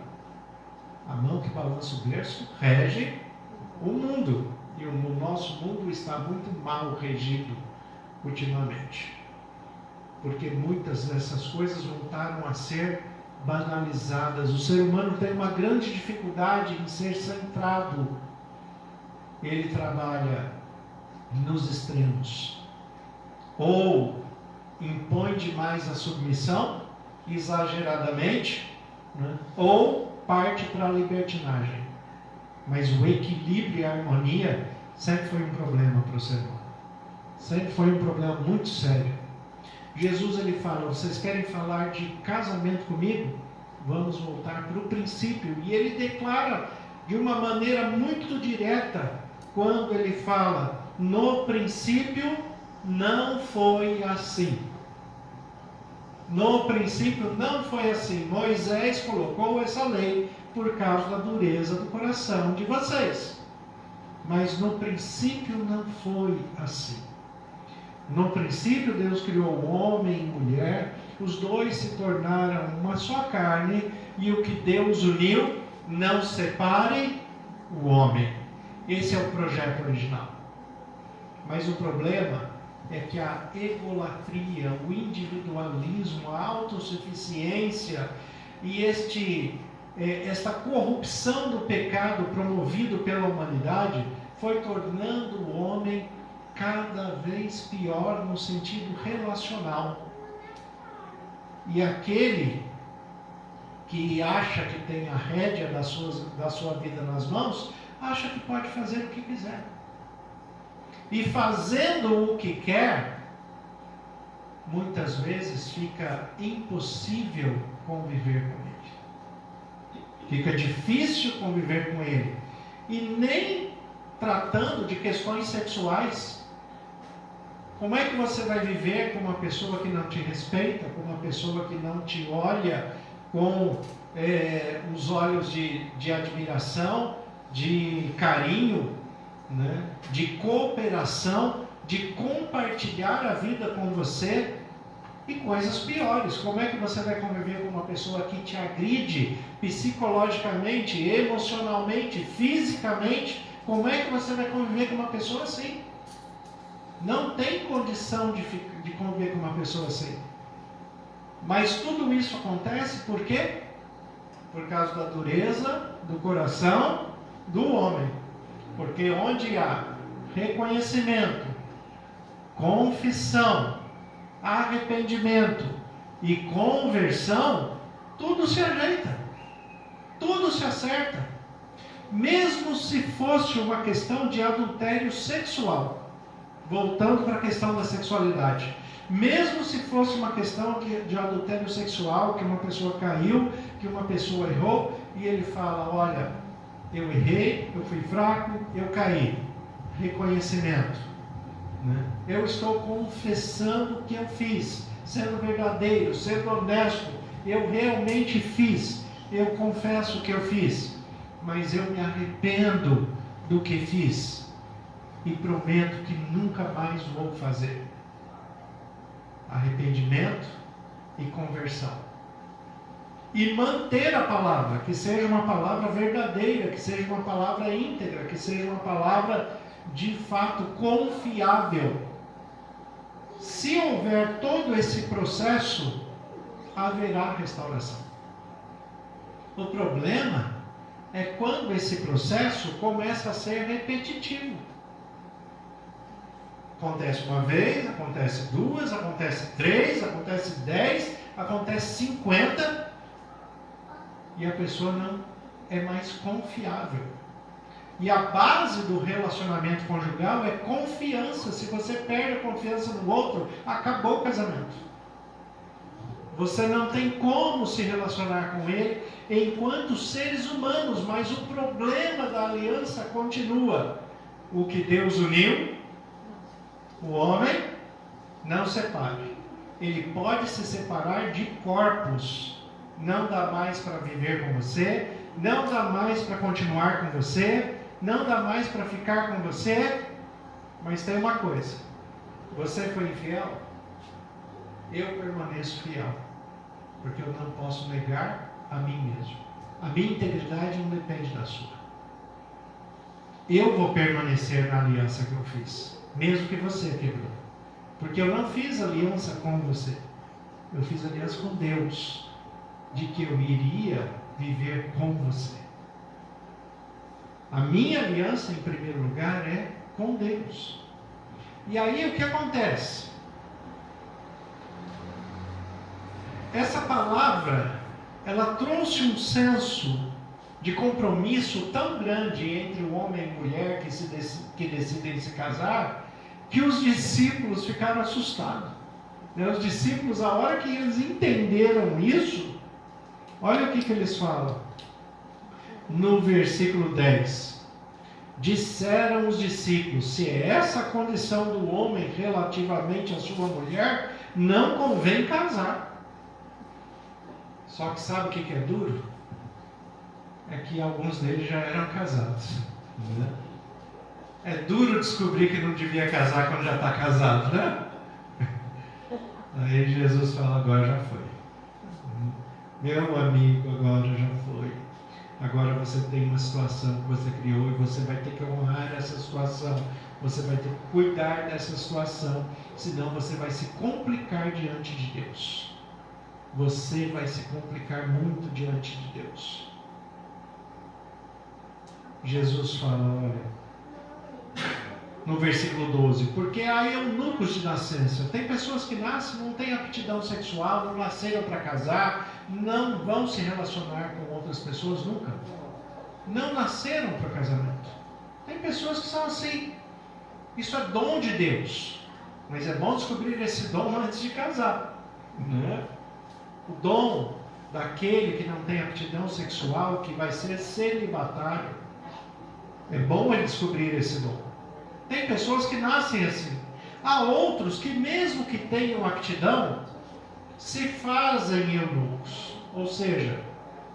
A mão que balança o berço rege o mundo. E o nosso mundo está muito mal regido ultimamente. Porque muitas dessas coisas voltaram a ser banalizadas. O ser humano tem uma grande dificuldade em ser centrado. Ele trabalha nos extremos. Ou impõe demais a submissão, exageradamente, né? Ou parte para a libertinagem. Mas o equilíbrio e a harmonia sempre foi um problema para o ser humano. Sempre foi um problema muito sério. Jesus, ele fala: vocês querem falar de casamento comigo? Vamos voltar para o princípio. E ele declara de uma maneira muito direta, quando ele fala: no princípio não foi assim. No princípio não foi assim. Moisés colocou essa lei por causa da dureza do coração de vocês. Mas no princípio não foi assim. No princípio Deus criou homem e mulher, os dois se tornaram uma só carne, e o que Deus uniu, não separe o homem. Esse é o projeto original. Mas o problema é que a egolatria, o individualismo, a autossuficiência e este esta corrupção do pecado promovido pela humanidade foi tornando o homem cada vez pior no sentido relacional. E aquele que acha que tem a rédea da sua vida nas mãos, acha que pode fazer o que quiser. E fazendo o que quer, muitas vezes fica impossível conviver com ele. Fica difícil conviver com ele. E nem tratando de questões sexuais. Como é que você vai viver com uma pessoa que não te respeita, com uma pessoa que não te olha com os olhos de admiração, de carinho, né? De cooperação, de compartilhar a vida com você, e coisas piores? Como é que você vai conviver com uma pessoa que te agride psicologicamente, emocionalmente, fisicamente? Como é que você vai conviver com uma pessoa assim? Não tem condição de conviver com uma pessoa assim. Mas tudo isso acontece por quê? Por causa da dureza do coração do homem. Porque onde há reconhecimento, confissão, arrependimento e conversão, tudo se ajeita, tudo se acerta. Mesmo se fosse uma questão de adultério sexual, voltando para a questão da sexualidade, mesmo se fosse uma questão de adultério sexual, que uma pessoa caiu, que uma pessoa errou, e ele fala, olha, eu errei, eu fui fraco, eu caí. Reconhecimento. Né? Eu estou confessando o que eu fiz, sendo verdadeiro, sendo honesto. Eu realmente fiz. Eu confesso o que eu fiz. Mas eu me arrependo do que fiz. E prometo que nunca mais vou fazer. Arrependimento e conversão. E manter a palavra, que seja uma palavra verdadeira, que seja uma palavra íntegra, que seja uma palavra de fato confiável. Se houver todo esse processo, haverá restauração. O problema é quando esse processo começa a ser repetitivo. Acontece uma vez, acontece duas, acontece 3, acontece 10, acontece 50, e a pessoa não é mais confiável. E a base do relacionamento conjugal é confiança. Se você perde a confiança no outro, acabou o casamento. Você não tem como se relacionar com ele enquanto seres humanos, mas o problema da aliança continua. O que Deus uniu, o homem não separe. Ele pode se separar de corpos. Não dá mais para viver com você, não dá mais para continuar com você, não dá mais para ficar com você, mas tem uma coisa: você foi infiel, eu permaneço fiel, porque eu não posso negar a mim mesmo. A minha integridade não depende da sua. Eu vou permanecer na aliança que eu fiz, mesmo que você quebrou, porque eu não fiz aliança com você, eu fiz aliança com Deus, de que eu iria viver com você. A minha aliança, em primeiro lugar, é com Deus. E aí o que acontece? Essa palavra, ela trouxe um senso de compromisso tão grande entre o homem e a mulher que decidem se casar, que os discípulos ficaram assustados. Os discípulos, a hora que eles entenderam isso, olha o que eles falam. No versículo 10. Disseram os discípulos: se é essa a condição do homem relativamente à sua mulher, não convém casar. Só que sabe o que é duro? É que alguns deles já eram casados. Né? É duro descobrir que não devia casar quando já está casado, né? Aí Jesus fala: agora já foi. Meu amigo, agora já foi. Agora você tem uma situação que você criou e você vai ter que honrar essa situação. Você vai ter que cuidar dessa situação. Senão você vai se complicar diante de Deus. Você vai se complicar muito diante de Deus. Jesus fala, olha, no versículo 12, porque há eunucos de nascença. Tem pessoas que nascem, não têm aptidão sexual, não nasceram para casar, não vão se relacionar com outras pessoas nunca. Não nasceram para casamento. Tem pessoas que são assim. Isso é dom de Deus. Mas é bom descobrir esse dom antes de casar, né? O dom daquele que não tem aptidão sexual, que vai ser celibatário. É bom ele descobrir esse dom. Tem pessoas que nascem assim. Há outros que, mesmo que tenham aptidão, se fazem eunucos. Ou seja,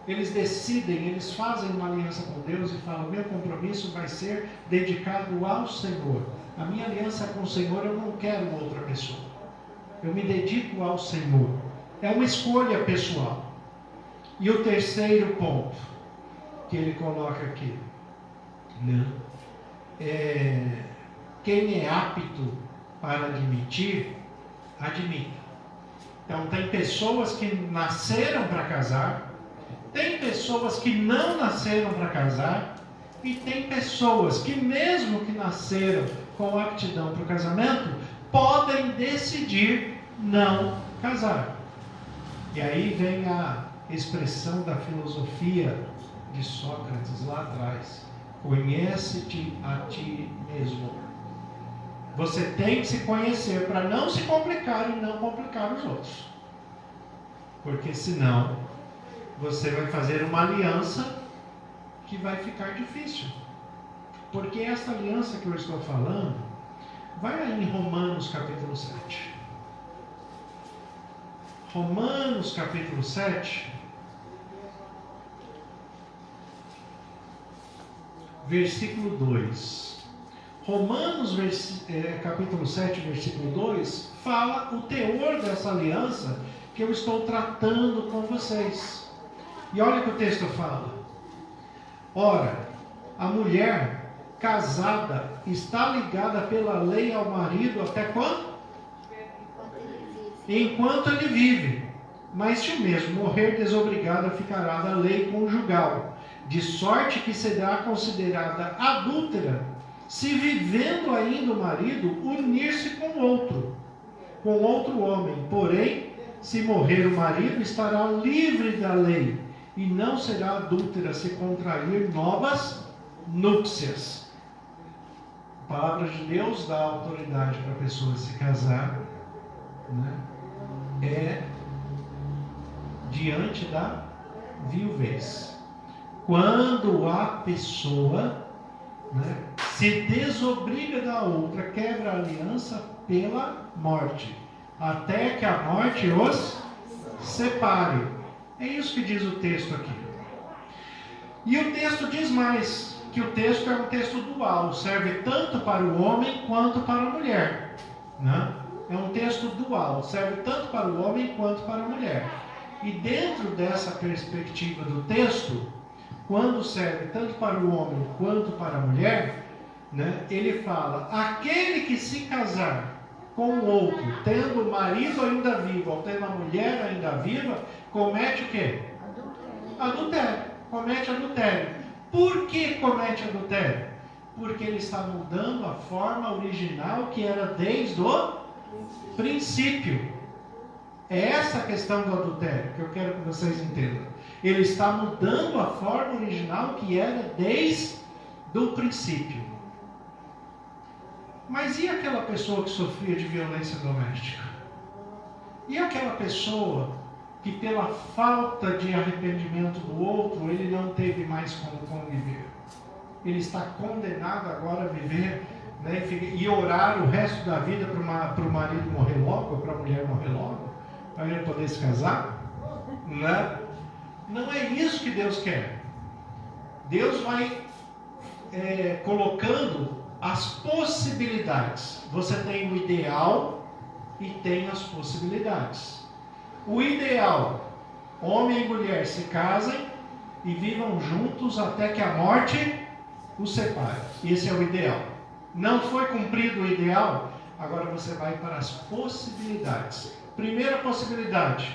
eles decidem, eles fazem uma aliança com Deus e falam: meu compromisso vai ser dedicado ao Senhor. A minha aliança com o Senhor, eu não quero outra pessoa. Eu me dedico ao Senhor. É uma escolha pessoal. E o terceiro ponto que ele coloca aqui, né? Quem é apto para admitir, admita. Então tem pessoas que nasceram para casar, tem pessoas que não nasceram para casar, e tem pessoas que, mesmo que nasceram com aptidão para o casamento, podem decidir não casar. E aí vem a expressão da filosofia de Sócrates lá atrás: conhece-te a ti mesmo. Você tem que se conhecer para não se complicar e não complicar os outros. Porque senão você vai fazer uma aliança que vai ficar difícil. Porque essa aliança que eu estou falando, vai aí em Romanos capítulo 7. Romanos capítulo 7, versículo 2. Romanos capítulo 7, versículo 2, fala o teor dessa aliança que eu estou tratando com vocês. E olha o que o texto fala. Ora, a mulher casada está ligada pela lei ao marido até quando? Enquanto ele vive. Mas se o mesmo morrer, desobrigada ficará da lei conjugal, de sorte que será considerada adúltera, se vivendo ainda o marido unir-se com outro homem. Porém, se morrer o marido, estará livre da lei, e não será adúltera se contrair novas núpcias. A palavra de Deus dá autoridade para a pessoa se casar, né? É diante da viuvez. Quando a pessoa, né, se desobriga da outra, quebra a aliança pela morte, até que a morte os separe. É isso que diz o texto aqui. E o texto diz mais, que o texto é um texto dual, serve tanto para o homem quanto para a mulher, né? É um texto dual, serve tanto para o homem quanto para a mulher. E dentro dessa perspectiva do texto, quando serve tanto para o homem quanto para a mulher, né, ele fala: aquele que se casar com o outro, tendo o marido ainda vivo, ou tendo a mulher ainda viva, comete o quê? Adultério. Comete adultério. Por que comete adultério? Porque ele está mudando a forma original que era desde o princípio. É essa a questão do adultério que eu quero que vocês entendam. Ele está mudando a forma original que era desde o princípio. Mas e aquela pessoa que sofria de violência doméstica? E aquela pessoa que, pela falta de arrependimento do outro, ele não teve mais como conviver? Ele está condenado agora a viver, né, e orar o resto da vida para o marido morrer logo, ou para a mulher morrer logo, para ele poder se casar? Né? Não é isso que Deus quer. Deus vai colocando as possibilidades. Você tem o ideal e tem as possibilidades. O ideal: homem e mulher se casem e vivam juntos até que a morte os separe. Esse é o ideal. Não foi cumprido o ideal? Agora você vai para as possibilidades. Primeira possibilidade: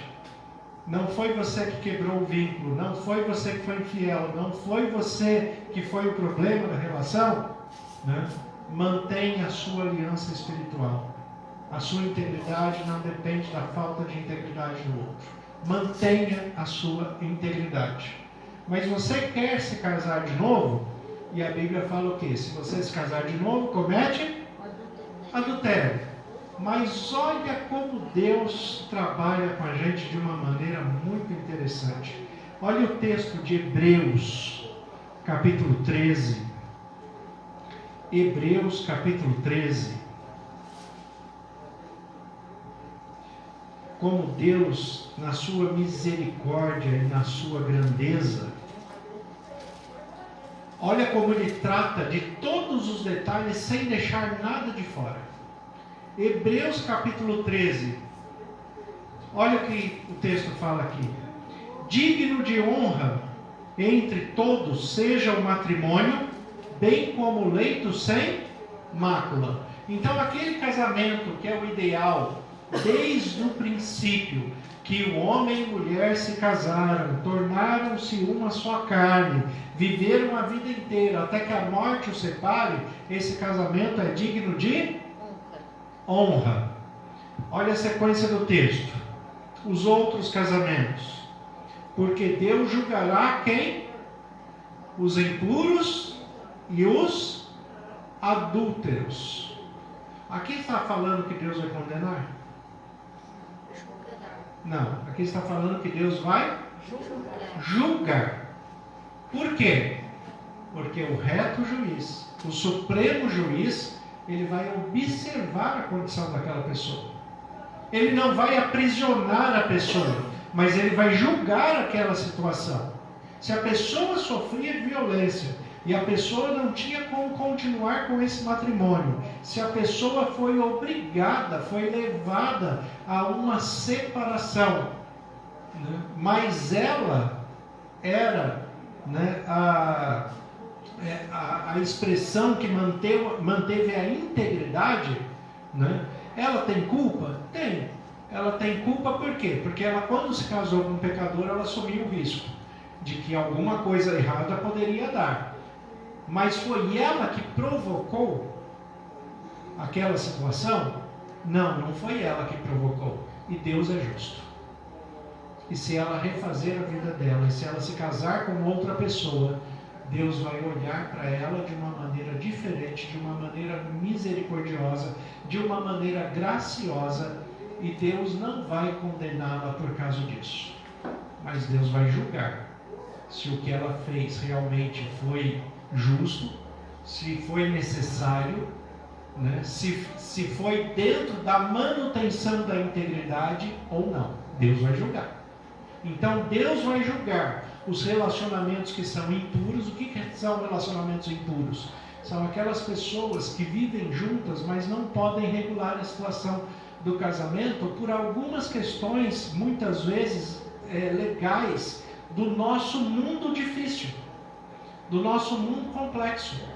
Não foi você que quebrou o vínculo, não foi você que foi infiel, não foi você que foi o problema da relação, né? Mantenha a sua aliança espiritual. A sua integridade não depende da falta de integridade do outro. Mantenha a sua integridade. Mas você quer se casar de novo? E a Bíblia fala o quê? Se você se casar de novo, comete adultério. Mas olha como Deus trabalha com a gente de uma maneira muito interessante. Olha o texto de Hebreus, capítulo 13. Hebreus, capítulo 13. Como Deus, na sua misericórdia e na sua grandeza, olha como Ele trata de todos os detalhes sem deixar nada de fora. Hebreus capítulo 13. Olha o que o texto fala aqui. Digno de honra entre todos seja o matrimônio, bem como o leito sem mácula. Então aquele casamento que é o ideal, desde o princípio, que o homem e mulher se casaram, tornaram-se uma só carne, viveram a vida inteira, até que a morte os separe, esse casamento é digno de honra. Olha a sequência do texto. Os outros casamentos. Porque Deus julgará quem? Os impuros e os adúlteros. Aqui está falando que Deus vai condenar? Não, aqui está falando que Deus vai julgar. Por quê? Porque o reto juiz, o supremo juiz, ele vai observar a condição daquela pessoa. Ele não vai aprisionar a pessoa, mas ele vai julgar aquela situação. Se a pessoa sofria violência e a pessoa não tinha como continuar com esse matrimônio, se a pessoa foi obrigada, foi levada a uma separação, né? Mas ela era, né, a expressão que manteve a integridade, né? Ela tem culpa? Tem. Ela tem culpa por quê? Porque ela, quando se casou com um pecador, ela assumiu o risco de que alguma coisa errada poderia dar. Mas foi ela que provocou aquela situação? Não, não foi ela que provocou. E Deus é justo. E se ela refazer a vida dela, e se ela se casar com outra pessoa, Deus vai olhar para ela de uma maneira diferente, de uma maneira misericordiosa, de uma maneira graciosa, e Deus não vai condená-la por causa disso. Mas Deus vai julgar se o que ela fez realmente foi justo, se foi necessário, né? se foi dentro da manutenção da integridade ou não. Deus vai julgar. Então Deus vai julgar os relacionamentos que são impuros. O que são relacionamentos impuros? São aquelas pessoas que vivem juntas, mas não podem regular a situação do casamento por algumas questões, muitas vezes legais, do nosso mundo difícil, do nosso mundo complexo.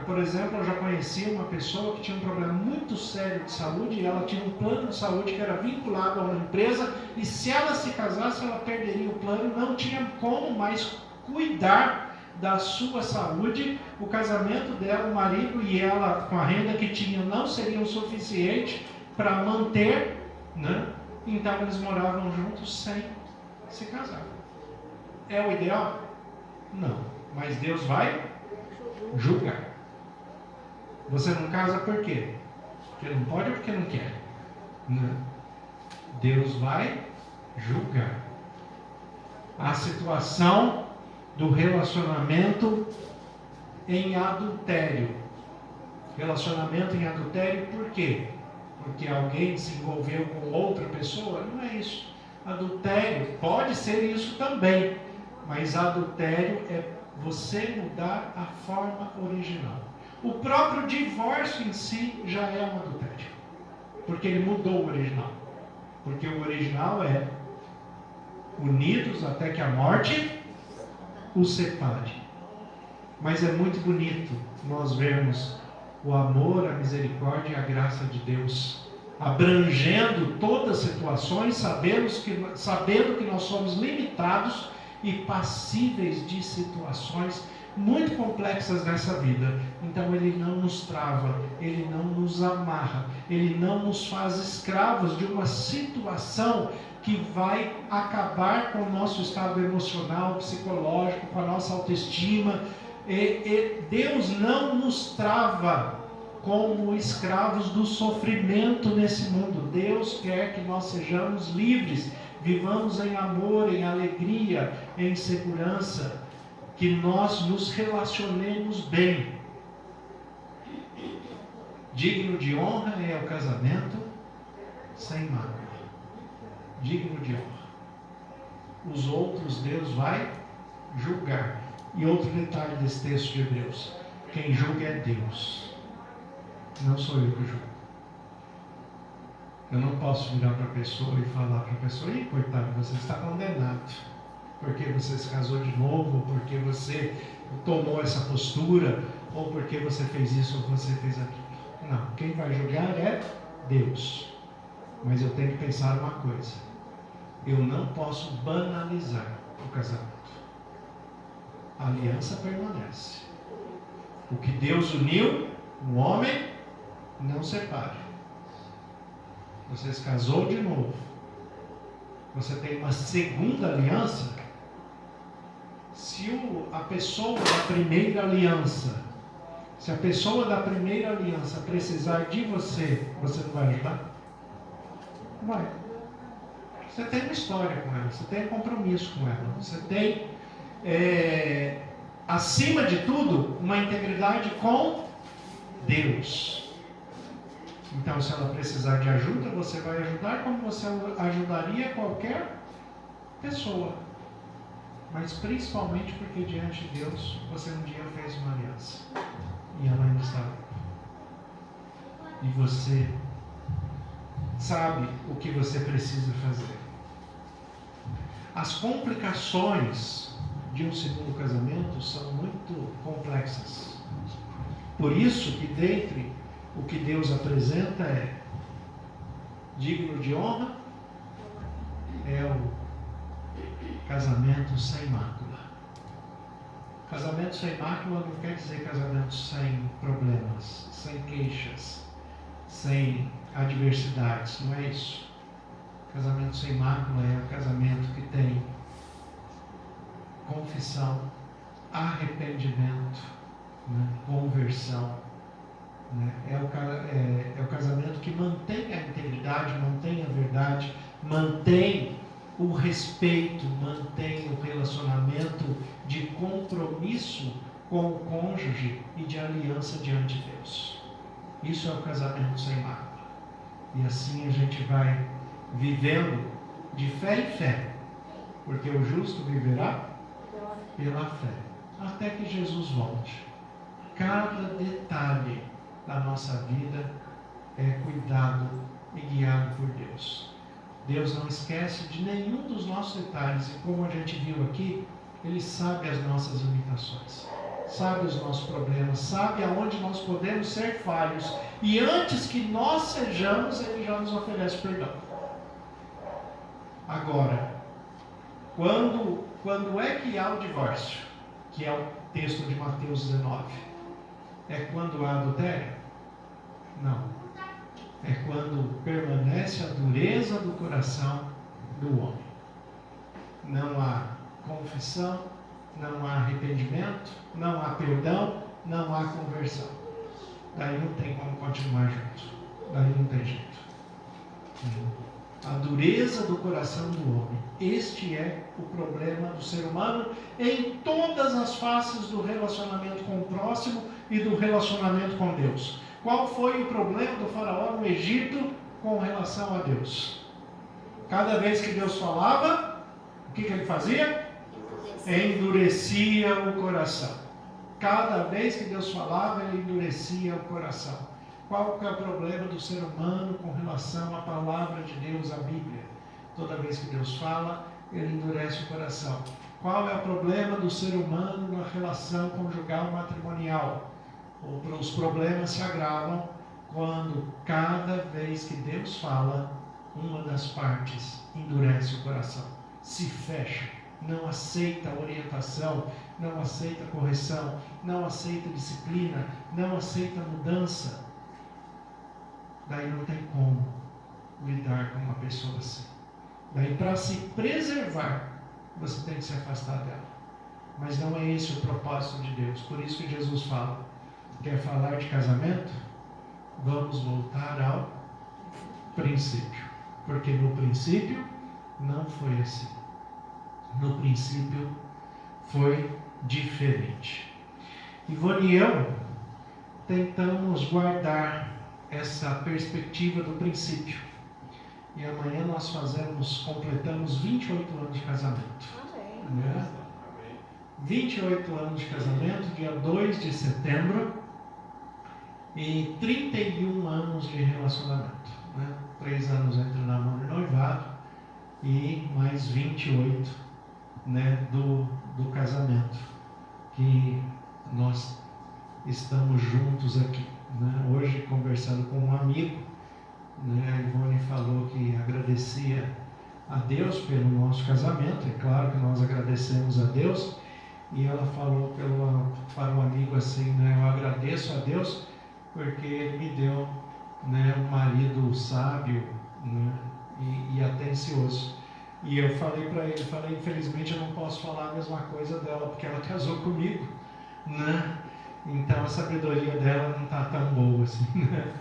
Por exemplo, eu já conheci uma pessoa que tinha um problema muito sério de saúde, e ela tinha um plano de saúde que era vinculado a uma empresa, e se ela se casasse, ela perderia o plano, não tinha como mais cuidar da sua saúde. O casamento dela, o marido e ela, com a renda que tinham, não seriam o suficiente para manter, né? Então eles moravam juntos sem se casar. É o ideal? Não. Mas Deus vai julgar. Você não casa por quê? Porque não pode ou porque não quer? Não. Deus vai julgar. A situação do relacionamento em adultério. Relacionamento em adultério por quê? Porque alguém se envolveu com outra pessoa? Não é isso. Adultério pode ser isso também, mas adultério é você mudar a forma original. O próprio divórcio em si já é um adultério, porque ele mudou o original. Porque o original é unidos até que a morte os separe. Mas é muito bonito nós vermos o amor, a misericórdia e a graça de Deus abrangendo todas as situações, sabendo que nós somos limitados e passíveis de situações muito complexas nessa vida. Então Ele não nos trava, Ele não nos amarra, Ele não nos faz escravos de uma situação que vai acabar com o nosso estado emocional, psicológico, com a nossa autoestima. Deus não nos trava como escravos do sofrimento nesse mundo. Deus quer que nós sejamos livres, vivamos em amor, em alegria, em segurança, que nós nos relacionemos bem. Digno de honra é o casamento sem mácula. Digno de honra. Os outros Deus vai julgar. E outro detalhe desse texto de Hebreus: quem julga é Deus, não sou eu que julgo. Eu não posso virar para a pessoa e falar para a pessoa: ih, coitado, você está condenado, porque você se casou de novo, ou porque você tomou essa postura, ou porque você fez isso ou você fez aquilo. Não, quem vai julgar é Deus. Mas eu tenho que pensar uma coisa: eu não posso banalizar o casamento. A aliança permanece. O que Deus uniu, o homem não separe. Você se casou de novo, você tem uma segunda aliança. Se a pessoa da primeira aliança, se a pessoa da primeira aliança precisar de você, você não vai ajudar? Não vai. Você tem uma história com ela, você tem um compromisso com ela, você tem, acima de tudo, uma integridade com Deus. Então, se ela precisar de ajuda, você vai ajudar como você ajudaria qualquer pessoa. Mas principalmente porque diante de Deus, você um dia fez uma aliança. E ela ainda está viva. E você sabe o que você precisa fazer. As complicações de um segundo casamento são muito complexas. Por isso que dentre o que Deus apresenta é digno de honra, é o casamento sem mácula. Casamento sem mácula não quer dizer casamento sem problemas, sem queixas, sem adversidades, não é isso. Casamento sem mácula é o casamento que tem confissão, arrependimento, né, conversão. É o casamento que mantém a integridade, mantém a verdade, mantém o respeito, mantém o relacionamento de compromisso com o cônjuge e de aliança diante de Deus. Isso é o casamento sem mácula. E assim a gente vai vivendo de fé em fé, porque o justo viverá pela fé, até que Jesus volte. Cada detalhe da nossa vida é cuidado e guiado por Deus. Deus não esquece de nenhum dos nossos detalhes, e como a gente viu aqui, Ele sabe as nossas limitações, sabe os nossos problemas, sabe aonde nós podemos ser falhos, e antes que nós sejamos, Ele já nos oferece perdão. Agora, quando é que há o divórcio? Que é o texto de Mateus 19. É quando há adultério? Não. É quando permanece a dureza do coração do homem. Não há confissão, não há arrependimento, não há perdão, não há conversão. Daí não tem como continuar junto. Daí não tem jeito. A dureza do coração do homem. Este é o problema do ser humano em todas as faces do relacionamento com o próximo e do relacionamento com Deus. Qual foi o problema do faraó no Egito com relação a Deus? Cada vez que Deus falava, o que ele fazia? Endurecia o coração. Cada vez que Deus falava, ele endurecia o coração. Qual que é o problema do ser humano com relação à palavra de Deus, a Bíblia? Toda vez que Deus fala, ele endurece o coração. Qual é o problema do ser humano na relação conjugal matrimonial? Os problemas se agravam quando cada vez que Deus fala, uma das partes endurece o coração, se fecha, não aceita orientação, não aceita correção, não aceita disciplina, não aceita mudança. Daí não tem como lidar com uma pessoa assim. Daí, para se preservar, você tem que se afastar dela. Mas não é esse o propósito de Deus. Por isso que Jesus fala: quer falar de casamento? Vamos voltar ao princípio. Porque no princípio não foi assim. No princípio foi diferente. Ivone e eu tentamos guardar essa perspectiva do princípio. E amanhã nós completamos 28 anos de casamento. Né? 28 anos de casamento, dia 2 de setembro, e 31 anos de relacionamento. Né? 3 anos entre namoro e noivado, e mais 28, né, do casamento, que nós estamos juntos aqui. Né? Hoje, conversando com um amigo, né, a Ivone falou que agradecia a Deus pelo nosso casamento. É claro que nós agradecemos a Deus. E ela falou para um amigo assim, né, eu agradeço a Deus porque Ele me deu, né, um marido sábio, né, e atencioso. E eu falei para ele, infelizmente eu não posso falar a mesma coisa dela, porque ela casou comigo, né? Então a sabedoria dela não está tão boa assim, né?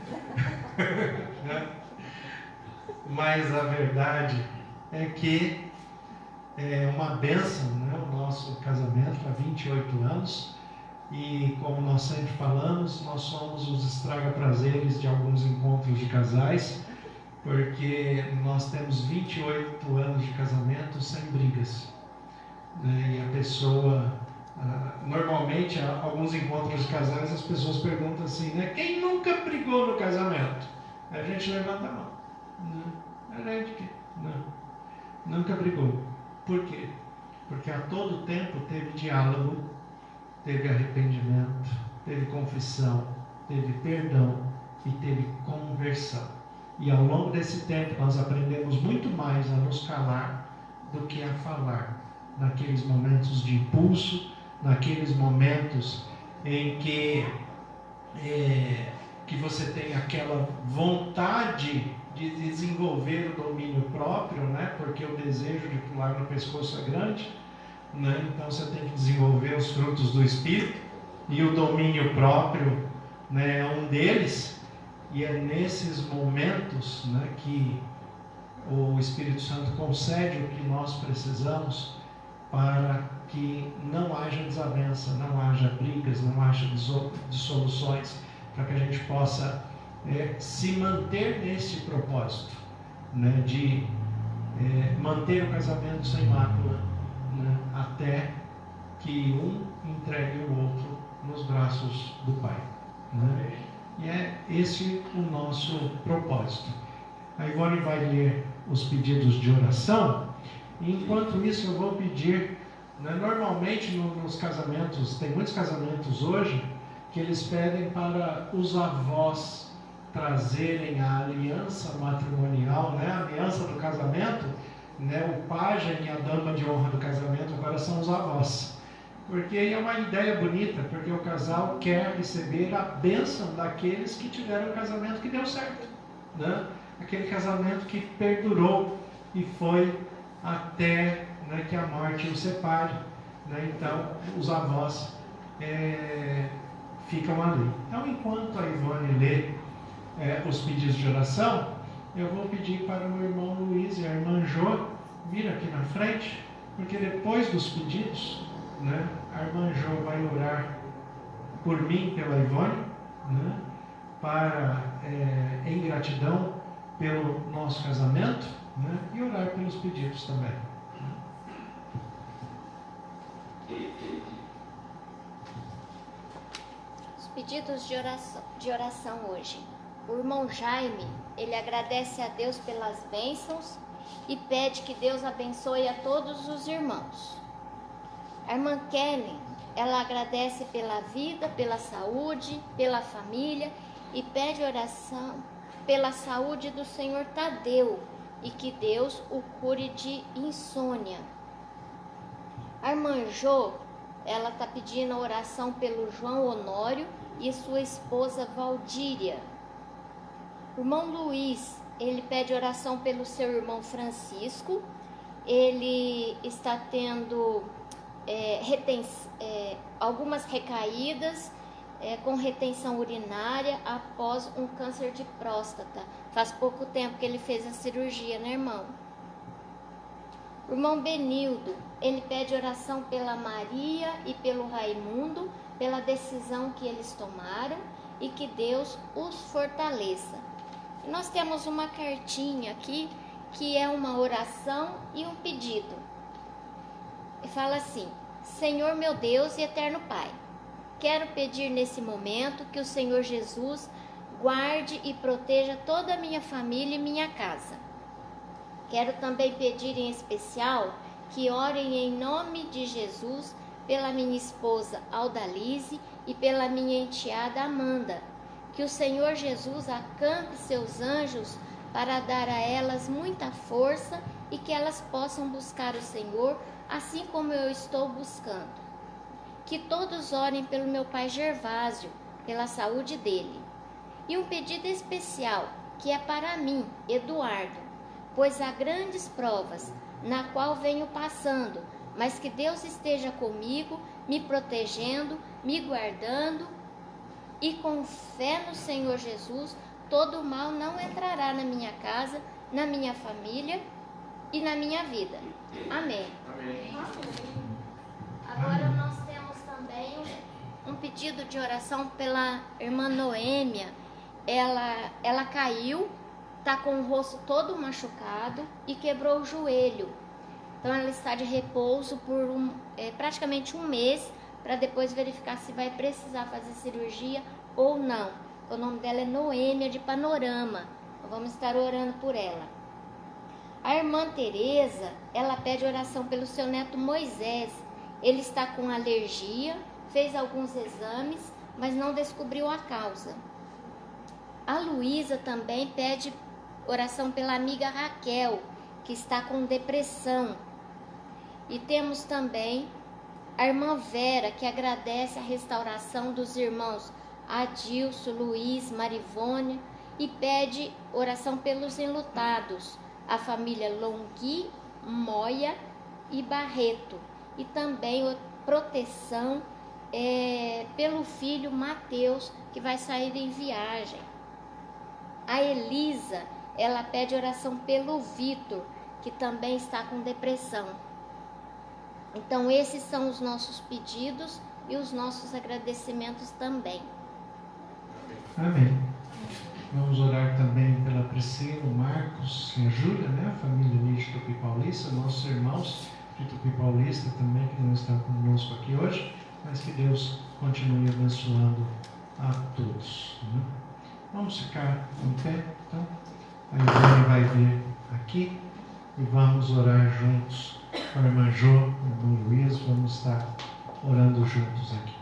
Mas a verdade é que é uma bênção, né, o nosso casamento há 28 anos. E como nós sempre falamos, nós somos os estraga-prazeres de alguns encontros de casais, porque nós temos 28 anos de casamento sem brigas, né? E a pessoa, normalmente, alguns encontros de casais, as pessoas perguntam assim, né, quem nunca brigou no casamento? A gente levanta a mão. Não, a gente não, nunca brigou. Por quê? Porque a todo tempo teve diálogo, teve arrependimento, teve confissão, teve perdão e teve conversão. E ao longo desse tempo nós aprendemos muito mais a nos calar do que a falar, naqueles momentos de impulso, naqueles momentos em que você tem aquela vontade de desenvolver o domínio próprio, né? Porque o desejo de pular no pescoço é grande, né? Então você tem que desenvolver os frutos do Espírito, e o domínio próprio, né, é um deles. E é nesses momentos, né, que o Espírito Santo concede o que nós precisamos para que não haja desavença, não haja brigas, não haja dissoluções, para que a gente possa se manter nesse propósito, né, de manter o casamento sem mácula, né, até que um entregue o outro nos braços do Pai, né? E é esse o nosso propósito. A Ivone vai ler os pedidos de oração, e enquanto isso eu vou pedir, né, normalmente nos casamentos, tem muitos casamentos hoje, que eles pedem para os avós trazerem a aliança matrimonial, né, a aliança do casamento, né, o pajem e a dama de honra do casamento agora são os avós. Porque é uma ideia bonita, porque o casal quer receber a bênção daqueles que tiveram um casamento que deu certo, né? Aquele casamento que perdurou e foi até, né, que a morte os separe, né? Então os avós ficam ali. Então, enquanto a Ivone lê os pedidos de oração, eu vou pedir para o irmão Luiz e a irmã Jô vir aqui na frente, porque depois dos pedidos, né, a irmã Jô vai orar por mim, pela Ivone, né, em gratidão pelo nosso casamento, né, e orar pelos pedidos também. Os pedidos de oração hoje. O irmão Jaime, ele agradece a Deus pelas bênçãos e pede que Deus abençoe a todos os irmãos. A irmã Kelly, ela agradece pela vida, pela saúde, pela família e pede oração pela saúde do senhor Tadeu e que Deus o cure de insônia. A irmã Jô, ela está pedindo oração pelo João Honório e sua esposa Valdíria. O irmão Luiz, ele pede oração pelo seu irmão Francisco. Ele está tendo algumas recaídas com retenção urinária após um câncer de próstata. Faz pouco tempo que ele fez a cirurgia, né, irmão? O irmão Benildo, ele pede oração pela Maria e pelo Raimundo, pela decisão que eles tomaram e que Deus os fortaleça. E nós temos uma cartinha aqui que é uma oração e um pedido. E fala assim: Senhor meu Deus e eterno Pai, quero pedir nesse momento que o Senhor Jesus guarde e proteja toda a minha família e minha casa. Quero também pedir em especial que orem em nome de Jesus pela minha esposa Aldalize e pela minha enteada Amanda. Que o Senhor Jesus acampe seus anjos para dar a elas muita força e que elas possam buscar o Senhor assim como eu estou buscando. Que todos orem pelo meu pai Gervásio, pela saúde dele. E um pedido especial que é para mim, Eduardo, pois há grandes provas na qual venho passando, mas que Deus esteja comigo, me protegendo, me guardando, e com fé no Senhor Jesus, todo o mal não entrará na minha casa, na minha família e na minha vida. Amém. Amém. Agora nós temos também um pedido de oração pela irmã Noêmia. Ela caiu, está com o rosto todo machucado e quebrou o joelho. Então ela está de repouso por praticamente um mês, para depois verificar se vai precisar fazer cirurgia ou não. O nome dela é Noêmia de Panorama. Então vamos estar orando por ela. A irmã Tereza, ela pede oração pelo seu neto Moisés. Ele está com alergia, fez alguns exames, mas não descobriu a causa. A Luísa também pede oração pela amiga Raquel, que está com depressão. E temos também a irmã Vera, que agradece a restauração dos irmãos Adilson, Luiz, Marivônia e pede oração pelos enlutados, a família Longhi, Moia e Barreto. E também proteção pelo filho Mateus, que vai sair em viagem. A Elisa, ela pede oração pelo Vitor, que também está com depressão. Então esses são os nossos pedidos e os nossos agradecimentos também. Amém. Vamos orar também pela Priscila, o Marcos e a Júlia, né? A família ali de Tupi Paulista, nossos irmãos de Tupi Paulista também, que não estão conosco aqui hoje, mas que Deus continue abençoando a todos. Né? Vamos ficar em pé, então. A Ivone vai vir aqui e vamos orar juntos com a irmã Jô, o irmão Luiz, vamos estar orando juntos aqui.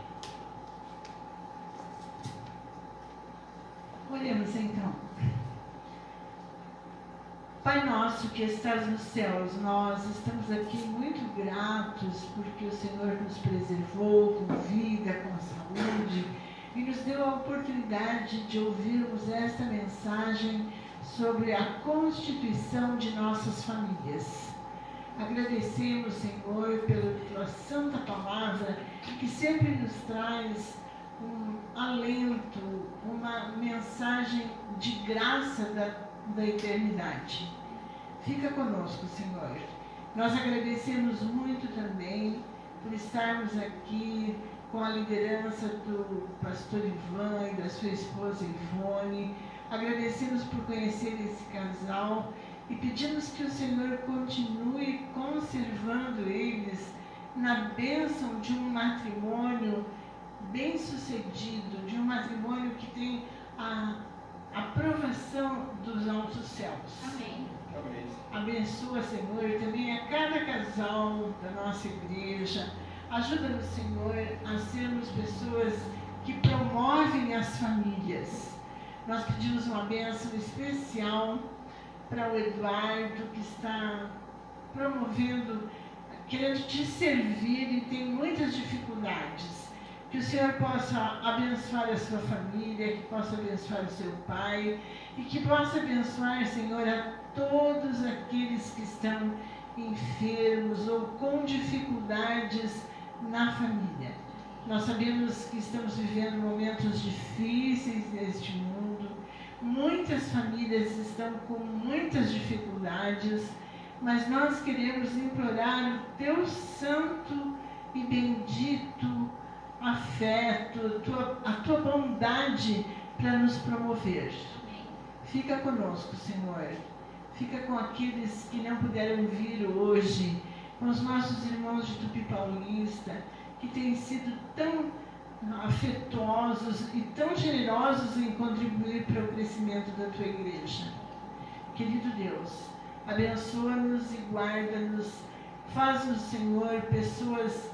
Oremos então. Pai nosso que estás nos céus, nós estamos aqui muito gratos porque o Senhor nos preservou com vida, com saúde e nos deu a oportunidade de ouvirmos esta mensagem sobre a constituição de nossas famílias. Agradecemos, Senhor, pela tua santa palavra que sempre nos traz um alento, uma mensagem de graça da eternidade. Fica conosco, Senhor. Nós agradecemos muito também por estarmos aqui com a liderança do pastor Ivan e da sua esposa Ivone. Agradecemos por conhecer esse casal e pedimos que o Senhor continue conservando eles na bênção de um matrimônio bem-sucedido, de um matrimônio que tem a aprovação dos altos céus. Amém. Amém. Abençoa, Senhor, também a cada casal da nossa igreja. Ajuda-nos, Senhor, a sermos pessoas que promovem as famílias. Nós pedimos uma bênção especial para o Eduardo, que está promovendo, querendo te servir e tem muitas dificuldades. Que o Senhor possa abençoar a sua família, que possa abençoar o seu pai e que possa abençoar, Senhor, a todos aqueles que estão enfermos ou com dificuldades na família. Nós sabemos que estamos vivendo momentos difíceis neste mundo. Muitas famílias estão com muitas dificuldades, mas nós queremos implorar o teu santo e bendito afeto, a tua bondade para nos promover. Fica conosco, Senhor. Fica com aqueles que não puderam vir hoje, com os nossos irmãos de Tupi Paulista, que têm sido tão afetuosos e tão generosos em contribuir para o crescimento da tua igreja. Querido Deus, abençoa-nos e guarda-nos. Faz-nos, Senhor, pessoas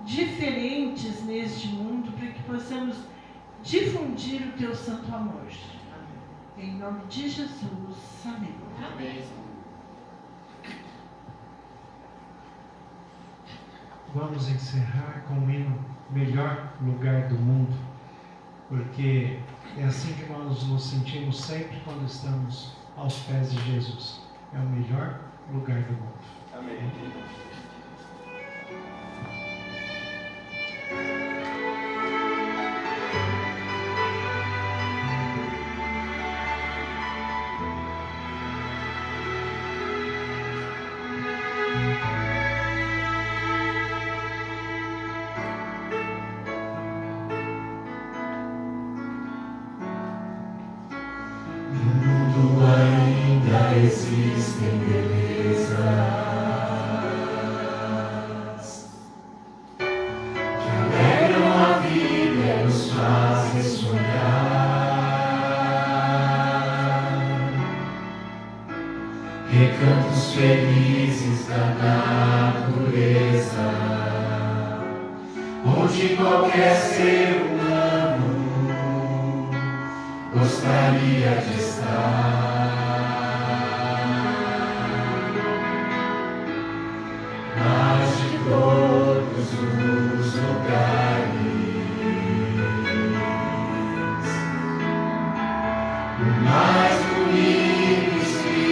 diferentes neste mundo, para que possamos difundir o teu santo amor. Em nome de Jesus. Amém. Amém. Vamos encerrar com o hino Melhor Lugar do Mundo, porque é assim que nós nos sentimos sempre quando estamos aos pés de Jesus. É o melhor lugar do mundo. Amém. Existem belezas que alegram a vida e nos fazem sonhar. Recantos felizes da natureza, onde qualquer ser humano gostaria de estar. Mas de todos os lugares, o mais bonito e inspirador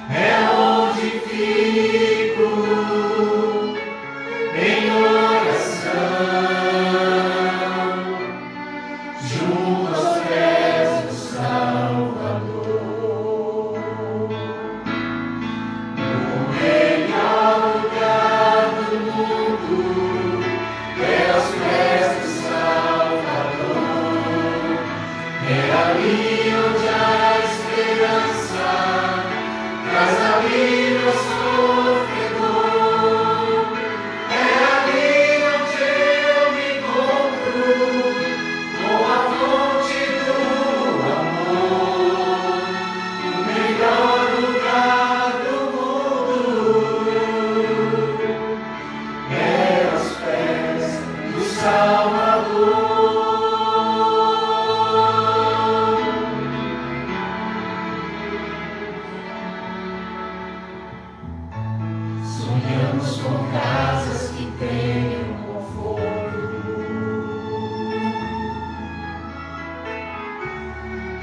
é onde fico em oração, junto aos pés do Salvador. Sonhamos com casas que tenham conforto,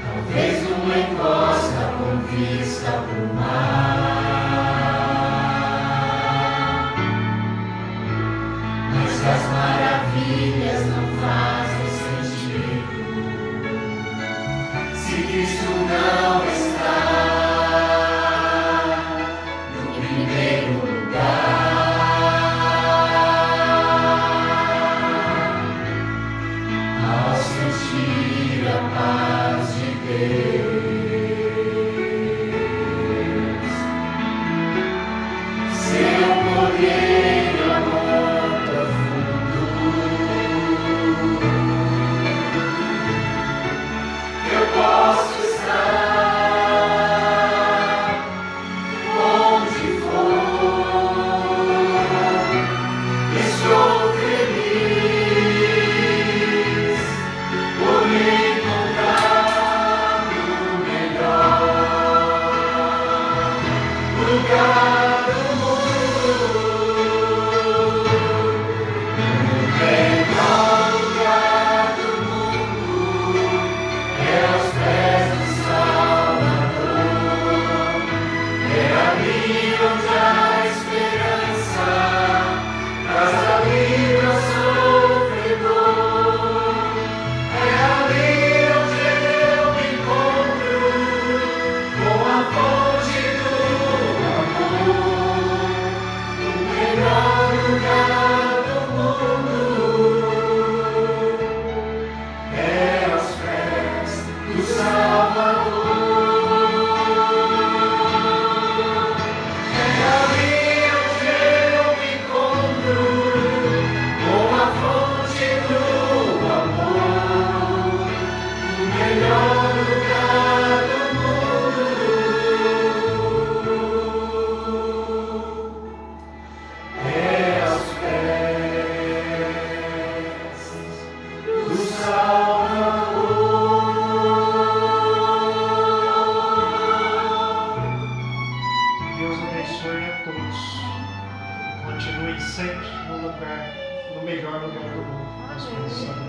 talvez uma encosta com vista pro mar, mas as maravilhas não fazem sentido se Cristo não está no primeiro lugar. Ao sentir a paz de Deus, seu poder e amor profundo, eu posso estar onde for. continue sempre no melhor lugar do mundo. Nós pensamos.